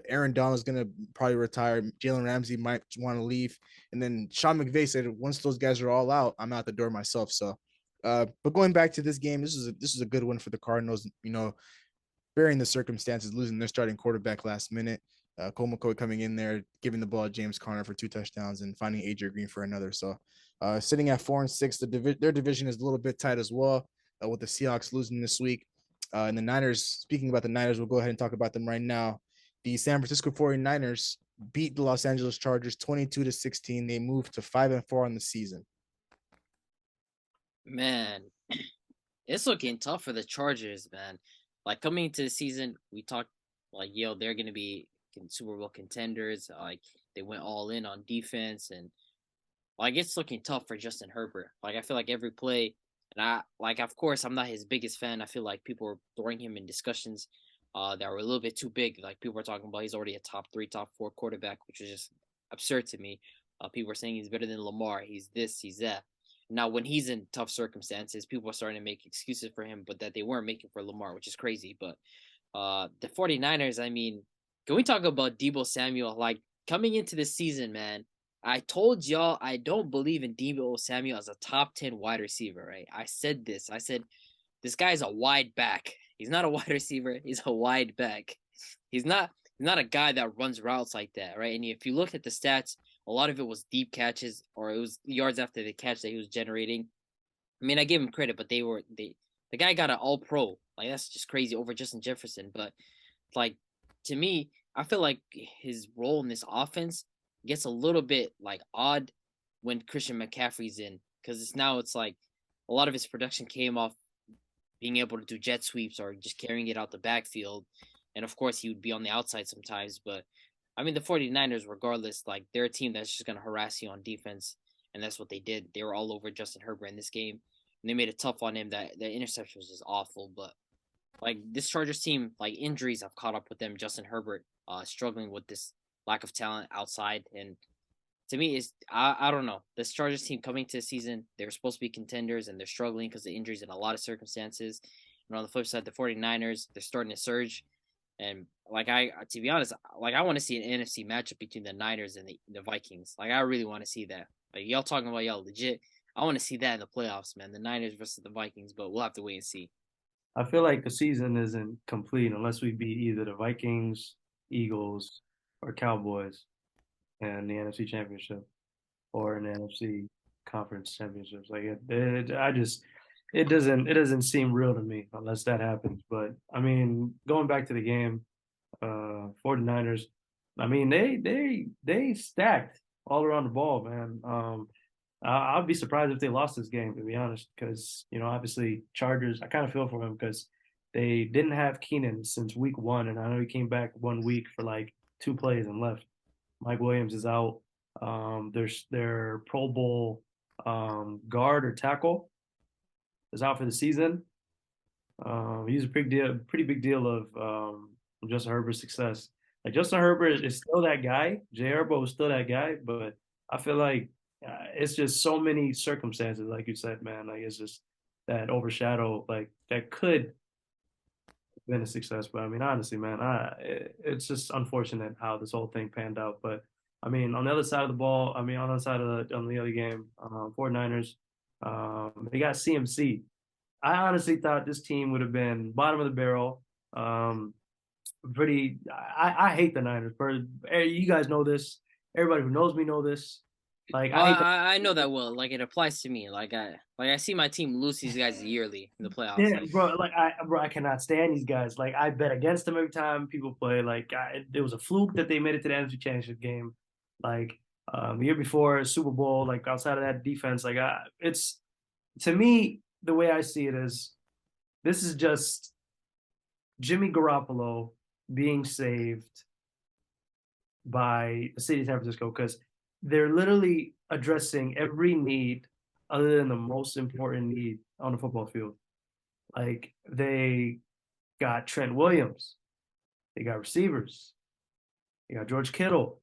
Aaron Donald's gonna probably retire. Jalen Ramsey might want to leave, and then Sean McVay said once those guys are all out, I'm out the door myself. So, but going back to this game, this is a good one for the Cardinals. Bearing the circumstances, losing their starting quarterback last minute. Cole McCoy coming in there, giving the ball to James Conner for 2 touchdowns and finding AJ Green for another. So sitting at 4-6, their division is a little bit tight as well, with the Seahawks losing this week. And the Niners, speaking about the Niners, we'll go ahead and talk about them right now. The San Francisco 49ers beat the Los Angeles Chargers 22-16. They moved to 5-4 on the season. Man, it's looking tough for the Chargers, man. Like, coming into the season, we talked like, yo, they're going to be Super Bowl contenders. Like, they went all in on defense, and like, it's looking tough for Justin Herbert. Like, I feel like every play, and of course, I'm not his biggest fan. I feel like people are throwing him in discussions that were a little bit too big. Like, people are talking about he's already a top 3, top 4 quarterback, which is just absurd to me. People are saying he's better than Lamar. He's this, he's that. Now, when he's in tough circumstances, people are starting to make excuses for him, but that they weren't making for Lamar, which is crazy. But the 49ers, I mean, can we talk about Deebo Samuel? Like, coming into this season, man, I told y'all I don't believe in Deebo Samuel as a top 10 wide receiver, right? I said this. I said, this guy's a wide back. He's not a wide receiver. He's a wide back. He's not a guy that runs routes like that, right? And if you look at the stats, a lot of it was deep catches, or it was yards after the catch that he was generating. I mean, I give him credit, but the guy got an all-pro. Like, that's just crazy over Justin Jefferson. But, like, to me, I feel like his role in this offense gets a little bit like odd when Christian McCaffrey's in, because it's like a lot of his production came off being able to do jet sweeps or just carrying it out the backfield. And of course, he would be on the outside sometimes. But I mean, the 49ers, regardless, like, they're a team that's just going to harass you on defense. And that's what they did. They were all over Justin Herbert in this game. And they made it tough on him. That interception was just awful. But like, this Chargers team, like, injuries have caught up with them. Justin Herbert struggling with this lack of talent outside. And to me, I don't know. This Chargers team coming to the season, they're supposed to be contenders, and they're struggling because of injuries in a lot of circumstances. And on the flip side, the 49ers, they're starting to surge. And like, to be honest, like, I want to see an NFC matchup between the Niners and the Vikings. Like, I really want to see that. Like, y'all talking about y'all legit. I want to see that in the playoffs, man. The Niners versus the Vikings, but we'll have to wait and see. I feel like the season isn't complete unless we beat either the Vikings, Eagles, or Cowboys in the NFC Championship or in the NFC Conference Championships. Like, it doesn't seem real to me unless that happens. But I mean, going back to the game, 49ers, I mean, they stacked all around the ball, man. I'd be surprised if they lost this game, to be honest, because obviously Chargers. I kind of feel for them because they didn't have Keenan since week 1, and I know he came back 1 week for like 2 plays and left. Mike Williams is out. Their Pro Bowl guard or tackle is out for the season. He's a pretty big deal of Justin Herbert's success. Like Justin Herbert is still that guy. Jay Herbo is still that guy, but I feel like it's just so many circumstances, like you said, man. Like it's just that overshadow, like that could have been a success. But I mean, honestly, man, it's just unfortunate how this whole thing panned out. But I mean, on the other side of the ball, I mean, on the other side of on the other game, 49ers, they got CMC. I honestly thought this team would have been bottom of the barrel. I hate the Niners. You guys know this. Everybody who knows me know this. Like I know that well. Like it applies to me. Like I see my team lose these guys yearly in the playoffs. Yeah, bro. Like I cannot stand these guys. Like I bet against them every time people play. Like it was a fluke that they made it to the NFC Championship game. Like the year before Super Bowl. Like outside of that defense, like it's to me the way I see it is this is just Jimmy Garoppolo being saved by the city of San Francisco because they're literally addressing every need other than the most important need on the football field. Like they got Trent Williams, they got receivers, they got George Kittle,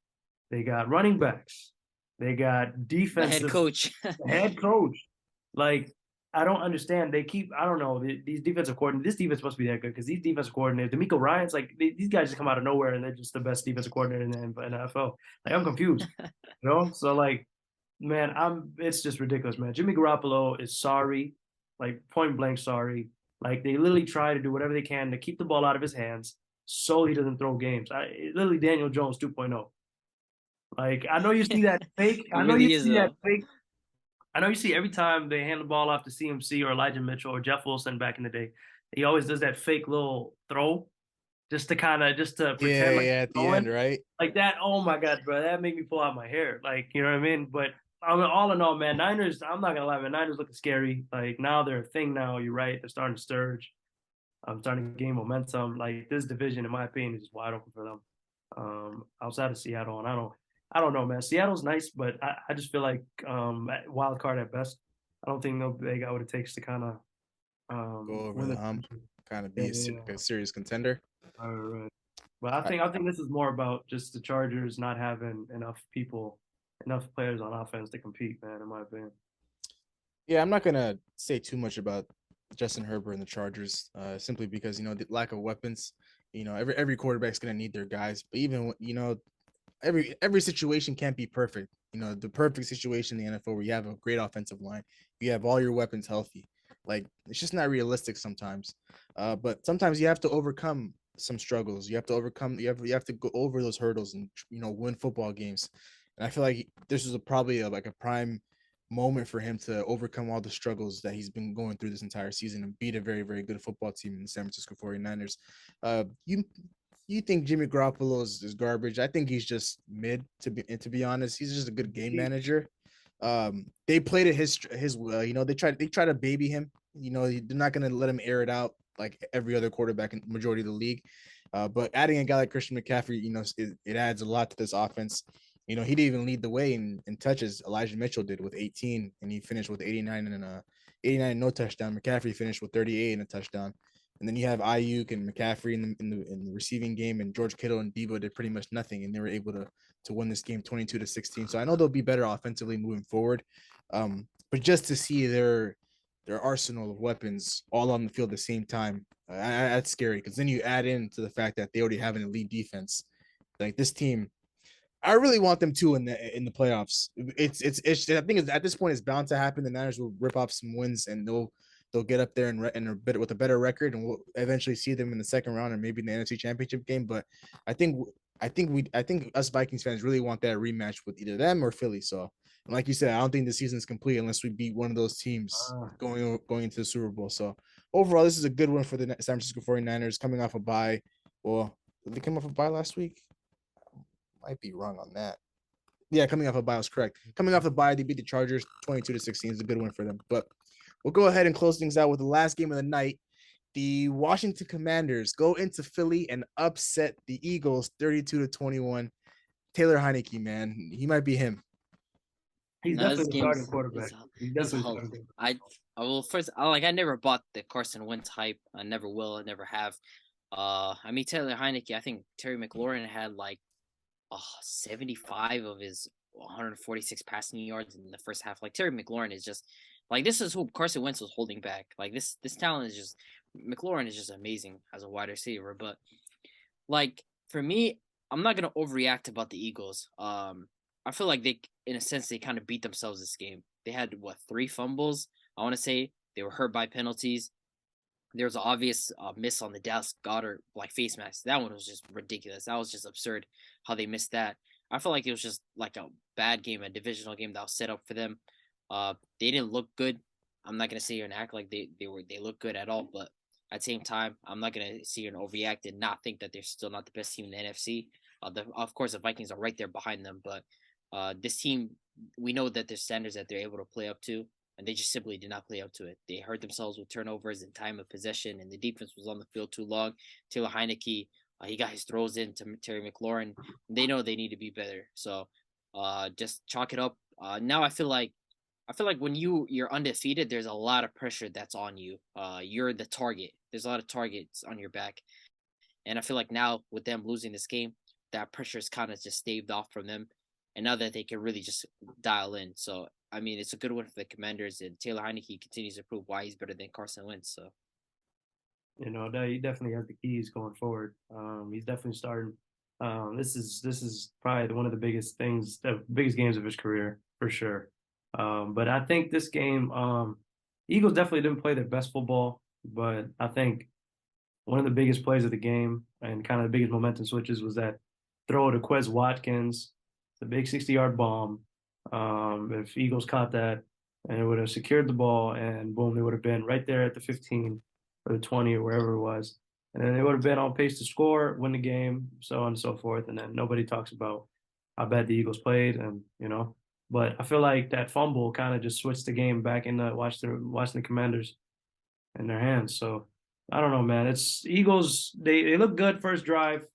they got running backs, they got defensive the head coach. Like I don't understand. I don't know, these defensive coordinators. This defense must be that good because these defensive coordinators, DeMeco Ryans, like these guys just come out of nowhere and they're just the best defensive coordinator in the NFL. Like I'm confused, So like, man, it's just ridiculous, man. Jimmy Garoppolo is sorry, like point blank sorry. Like they literally try to do whatever they can to keep the ball out of his hands so he doesn't throw games. Literally Daniel Jones 2.0. Like I know you see that fake. I know you see that fake. I know you see every time they hand the ball off to CMC or Elijah Mitchell or Jeff Wilson back in the day, he always does that fake little throw just to pretend like at the end, right? Like that. Oh my God, bro, that made me pull out my hair. Like, you know what I mean? But all in all, man, Niners, I'm not gonna lie, man, Niners looking scary. Like now they're a thing now. You're right. They're starting to surge. I'm starting to gain momentum. Like this division, in my opinion, is just wide open for them. Outside of Seattle, and I don't know, man. Seattle's nice, but I just feel like wild card at best. I don't think they got what it takes to kind of go over the hump, kind of be a serious contender. All right, but I think this is more about just the Chargers not having enough players on offense to compete, man. In my opinion. Yeah, I'm not gonna say too much about Justin Herbert and the Chargers, simply because the lack of weapons. Every quarterback's gonna need their guys, but even every situation can't be perfect. The perfect situation in the NFL where you have a great offensive line, you have all your weapons healthy. Like it's just not realistic sometimes. But sometimes you have to overcome some struggles. You have to go over those hurdles and win football games. And I feel like this is probably a prime moment for him to overcome all the struggles that he's been going through this entire season and beat a very, very good football team in the San Francisco 49ers. You think Jimmy Garoppolo is garbage? I think he's just mid, to be honest. He's just a good game manager. They played it his they try to baby him. They're not going to let him air it out like every other quarterback in the majority of the league. But adding a guy like Christian McCaffrey, it adds a lot to this offense. He didn't even lead the way in touches. Elijah Mitchell did with 18, and he finished with 89 and no touchdown. McCaffrey finished with 38 and a touchdown. And then you have Ayuk and McCaffrey in the receiving game, and George Kittle and Deebo did pretty much nothing, and they were able to win this game 22-16. So I know they'll be better offensively moving forward. But just to see their arsenal of weapons all on the field at the same time, that's scary, because then you add in to the fact that they already have an elite defense. Like this team, I really want them to in the playoffs. It's I think at this point it's bound to happen. The Niners will rip off some wins and they'll get up there and with a better record, and we'll eventually see them in the second round or maybe in the NFC Championship game. But I think us Vikings fans really want that rematch with either them or Philly. So, and like you said, I don't think the season's complete unless we beat one of those teams going into the Super Bowl. So overall, this is a good one for the San Francisco 49ers coming off a bye. Well, did they come off a bye last week? might be wrong on that. Yeah, coming off a bye was correct. Coming off the bye, they beat the Chargers 22-16. It's a good win for them. But we'll go ahead and close things out with the last game of the night. The Washington Commanders go into Philly and upset the Eagles 32-21. Taylor Heineke, man, he might be him. He's No, definitely the starting quarterback. He's definitely hell. starting. I never bought the Carson Wentz hype. I never will. I never have. I mean Taylor Heineke. I think Terry McLaurin had like 75 of his 146 passing yards in the first half. Like Terry McLaurin is just like this is who Carson Wentz was holding back. Like this talent is just McLaurin is just amazing as a wide receiver. But like for me, I'm not gonna overreact about the Eagles. I feel like they, in a sense, they kind of beat themselves this game. They had 3 fumbles. I want to say they were hurt by penalties. There was an obvious miss on the Dallas Goedert face mask. That one was just ridiculous. That was just absurd how they missed that. I feel like it was just like a bad game, a divisional game that was set up for them. They didn't look good. I'm not gonna sit here and act like they look good at all, but at the same time, I'm not gonna sit here and overreact and not think that they're still not the best team in the NFC. Of course, the Vikings are right there behind them, but this team, we know that there's standards that they're able to play up to, and they just simply did not play up to it. They hurt themselves with turnovers and time of possession, and the defense was on the field too long. Taylor Heineke, he got his throws into Terry McLaurin. They know they need to be better, so just chalk it up. Now I feel like when you're undefeated, there's a lot of pressure that's on you. You're the target. There's a lot of targets on your back, and I feel like now with them losing this game, that pressure is kind of just staved off from them. And now that they can really just dial in. So, I mean, it's a good one for the Commanders. And Taylor Heineke continues to prove why he's better than Carson Wentz. So, he definitely has the keys going forward. He's definitely starting. This is probably one of the biggest games of his career for sure. But I think this game, Eagles definitely didn't play their best football. But I think one of the biggest plays of the game and kind of the biggest momentum switches was that throw to Quez Watkins. The big 60-yard bomb. If Eagles caught that, and it would have secured the ball, and boom, they would have been right there at the 15 or the 20 or wherever it was, and then they would have been on pace to score, win the game, so on and so forth. And then nobody talks about how bad the Eagles played, and But I feel like that fumble kind of just switched the game back into watching the Commanders in their hands. So I don't know, man. It's Eagles. They look good first drive.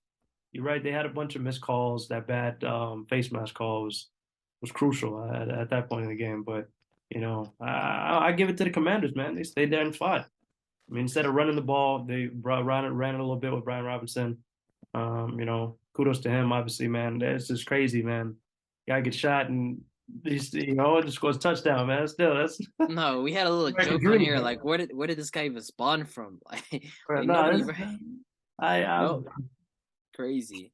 You're right. They had a bunch of missed calls. That bad face mask call was crucial at that point in the game. But I give it to the Commanders, man. They stayed there and fought. I mean, instead of running the ball, they ran it a little bit with Brian Robinson. Kudos to him. Obviously, man. That's just crazy, man. Guy gets shot and just scores a touchdown, man. That's no. We had a little joke on here, like where did this guy even spawn from? Crazy.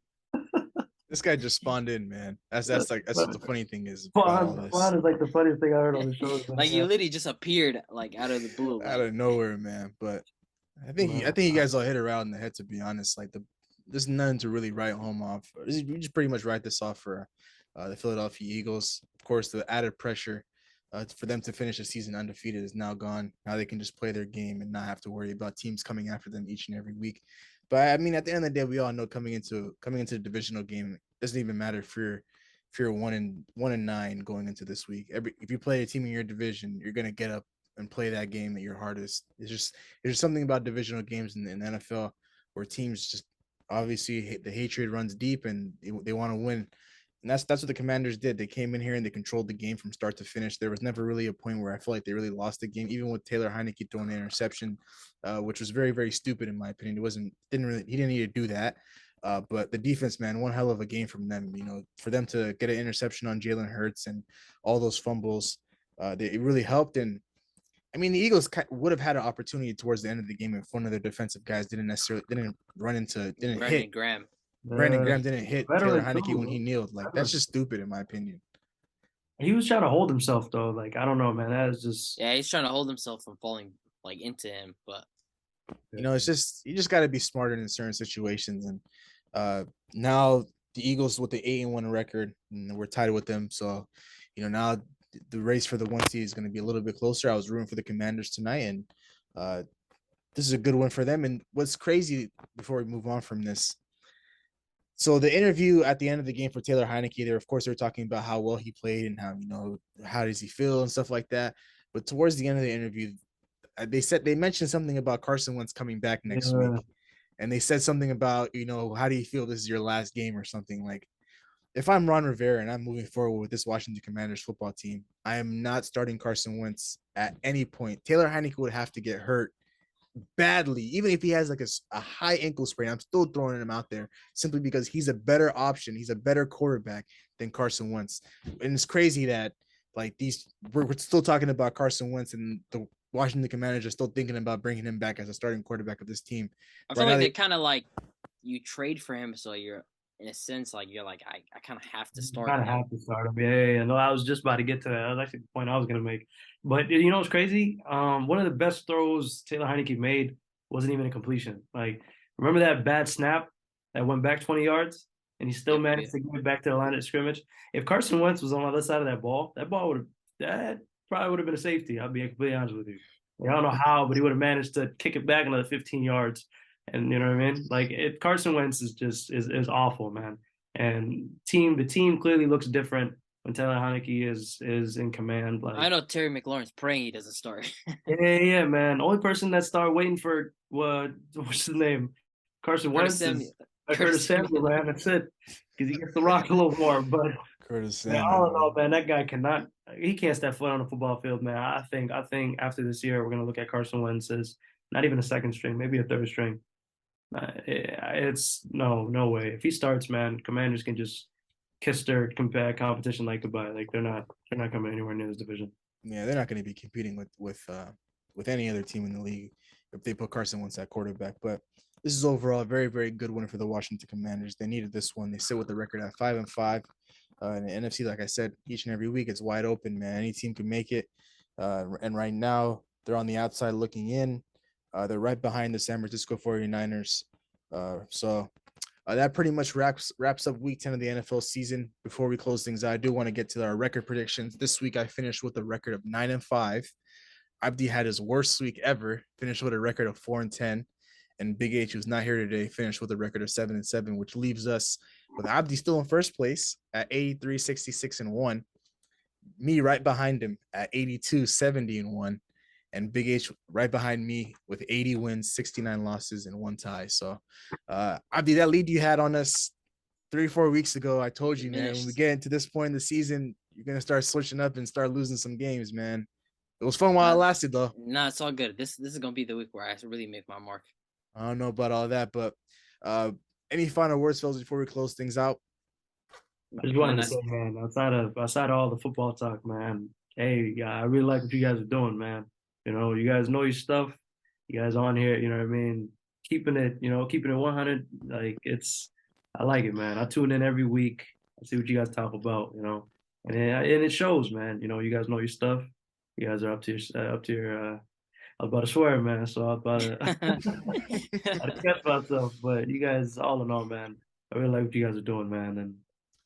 This guy just spawned in, man. That's what the funny thing is. Spawn is like the funniest thing I heard on the show. Like he literally just appeared like out of the blue, out of nowhere, man. But I think you guys all hit it right in the head. To be honest, like there's nothing to really write home off. We just pretty much write this off for the Philadelphia Eagles. Of course, the added pressure for them to finish the season undefeated is now gone. Now they can just play their game and not have to worry about teams coming after them each and every week. But I mean, at the end of the day, we all know coming into the divisional game, it doesn't even matter if you're 1-9 going into this week. If you play a team in your division, you're gonna get up and play that game at your hardest. There's just something about divisional games in the NFL where teams just obviously the hatred runs deep and they want to win. And that's what the Commanders did. They came in here and they controlled the game from start to finish. There was never really a point where I feel like they really lost the game, even with Taylor Heineke throwing an interception, which was very, very stupid in my opinion. He didn't need to do that. But the defense, man, one hell of a game from them. For them to get an interception on Jalen Hurts and all those fumbles, it really helped. And I mean, the Eagles would have had an opportunity towards the end of the game if one of their defensive guys didn't hit Graham. Brandon Graham didn't hit Taylor Heineke when he kneeled. Like, that's just stupid in my opinion. He was trying to hold himself though. Like, I don't know, man. That is just he's trying to hold himself from falling into him. But it's just you just got to be smarter in certain situations. And now the Eagles with the 8-1 record, and we're tied with them. So now the race for the 1 seed is going to be a little bit closer. I was rooting for the Commanders tonight, and this is a good one for them. And what's crazy before we move on from this, So the interview at the end of the game for Taylor Heineke, of course, they were talking about how well he played and how, how does he feel and stuff like that. But towards the end of the interview, they mentioned something about Carson Wentz coming back next week. And they said something about, how do you feel this is your last game or something? Like, if I'm Ron Rivera and I'm moving forward with this Washington Commanders football team, I am not starting Carson Wentz at any point. Taylor Heineke would have to get hurt badly, even if he has like a high ankle sprain. I'm still throwing him out there simply because he's a better option. He's a better quarterback than Carson Wentz. And it's crazy that like we're still talking about Carson Wentz, and the Washington Commanders are still thinking about bringing him back as a starting quarterback of this team. I feel like they kind of like you trade for him, so you're in a sense like you're like I kind of have to start. Kind of have to start him. Yeah. No, I was just about to get to that. That was actually the point I was gonna make. But what's crazy? One of the best throws Taylor Heineke made wasn't even a completion. Like, remember that bad snap that went back 20 yards, and he still managed to get back to the line of scrimmage. If Carson Wentz was on the other side of that ball that probably would have been a safety. I'll be completely honest with you. Like, I don't know how, but he would have managed to kick it back another 15 yards. And you know what I mean? Like, Carson Wentz is just is awful, man. And the team clearly looks different when Taylor Heineke is in command. Like, I know Terry McLaurin's praying he doesn't start. yeah, man. The only person that started waiting for what's his name? Carson Wentz is Curtis Samuel, man. That's it. Because he gets the rock a little more. But Curtis Samuel. I don't know, man. That guy can't step foot on the football field, man. I think after this year we're gonna look at Carson Wentz as not even a second string, maybe a third string. It's no way. If he starts, man, Commanders can just kiss their competition like goodbye. Like, they're not coming anywhere near this division. Yeah, they're not going to be competing with any other team in the league if they put Carson Wentz at quarterback. But this is overall a very, very good win for the Washington Commanders. They needed this one. They sit with the record at 5-5. In the NFC, like I said, each and every week it's wide open, man. Any team can make it. And right now they're on the outside looking in. They're right behind the San Francisco 49ers. So that pretty much wraps up week 10 of the NFL season. Before we close things out, I do want to get to our record predictions. This week I finished with a record of 9-5. Abdi had his worst week ever, finished with a record of 4-10. And Big H, who's not here today, finished with a record of 7-7, which leaves us with Abdi still in first place at 83, 66-1. Me right behind him at 82, 70-1. And Big H right behind me with 80 wins, 69 losses, and 1 tie. So, Abdi, that lead you had on us 3-4 weeks ago, I told you, man, when we get into this point in the season, you're going to start switching up and start losing some games, man. It was fun while it lasted, though. Nah, it's all good. This is going to be the week where I really make my mark. I don't know about all that, but any final words, fellas, before we close things out? I just wanted to say, man, outside of all the football talk, man, hey, I really like what you guys are doing, man. You guys know your stuff. You guys on here, you know what I mean? Keeping it 100. Like, I like it, man. I tune in every week. I see what you guys talk about, and it shows, man. You guys know your stuff. You guys are up to your I was about to swear, man. So I was about to catch myself. But you guys, all in all, man, I really like what you guys are doing, man.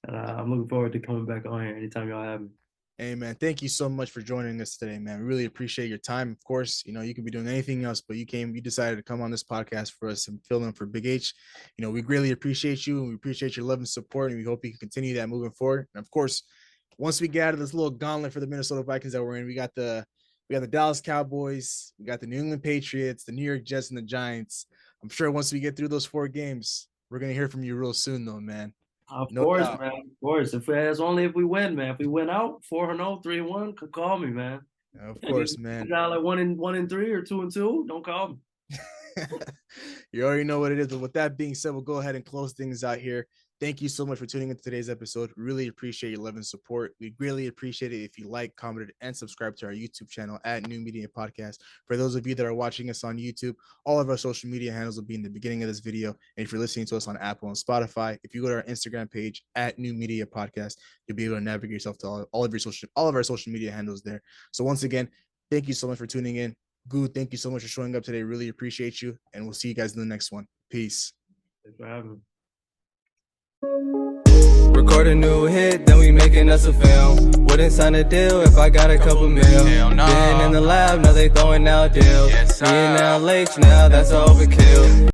And I'm looking forward to coming back on here anytime y'all have me. Hey, man, thank you so much for joining us today, man. We really appreciate your time. Of course, you could be doing anything else, but you decided to come on this podcast for us and fill in for Big H. We greatly appreciate you, and we appreciate your love and support, and we hope you can continue that moving forward. And of course, once we get out of this little gauntlet for the Minnesota Vikings that we're in, we got the Dallas Cowboys, we got the New England Patriots, the New York Jets, and the Giants. I'm sure once we get through those 4 games, we're going to hear from you real soon, though, man. Of course, man. Of course. That's only if we win, man. If we win out 4-0, 3-1, call me, man. Of course, man. You got like 1-3 or 2-2, don't call me. You already know what it is. But with that being said, we'll go ahead and close things out here. Thank you so much for tuning into today's episode. Really appreciate your love and support. We greatly appreciate it if you like, commented, and subscribe to our YouTube channel at New Media Podcast. For those of you that are watching us on YouTube, all of our social media handles will be in the beginning of this video. And if you're listening to us on Apple and Spotify, if you go to our Instagram page at New Media Podcast, you'll be able to navigate yourself to all of our social media handles there. So once again, thank you so much for tuning in. Good, thank you so much for showing up today. Really appreciate you. And we'll see you guys in the next one. Peace. Thanks for having me. Record a new hit, then we making us a film. Wouldn't sign a deal if I got a couple mil. Been in the lab, now they throwing out deals. Me and now Lakes, now that's overkill.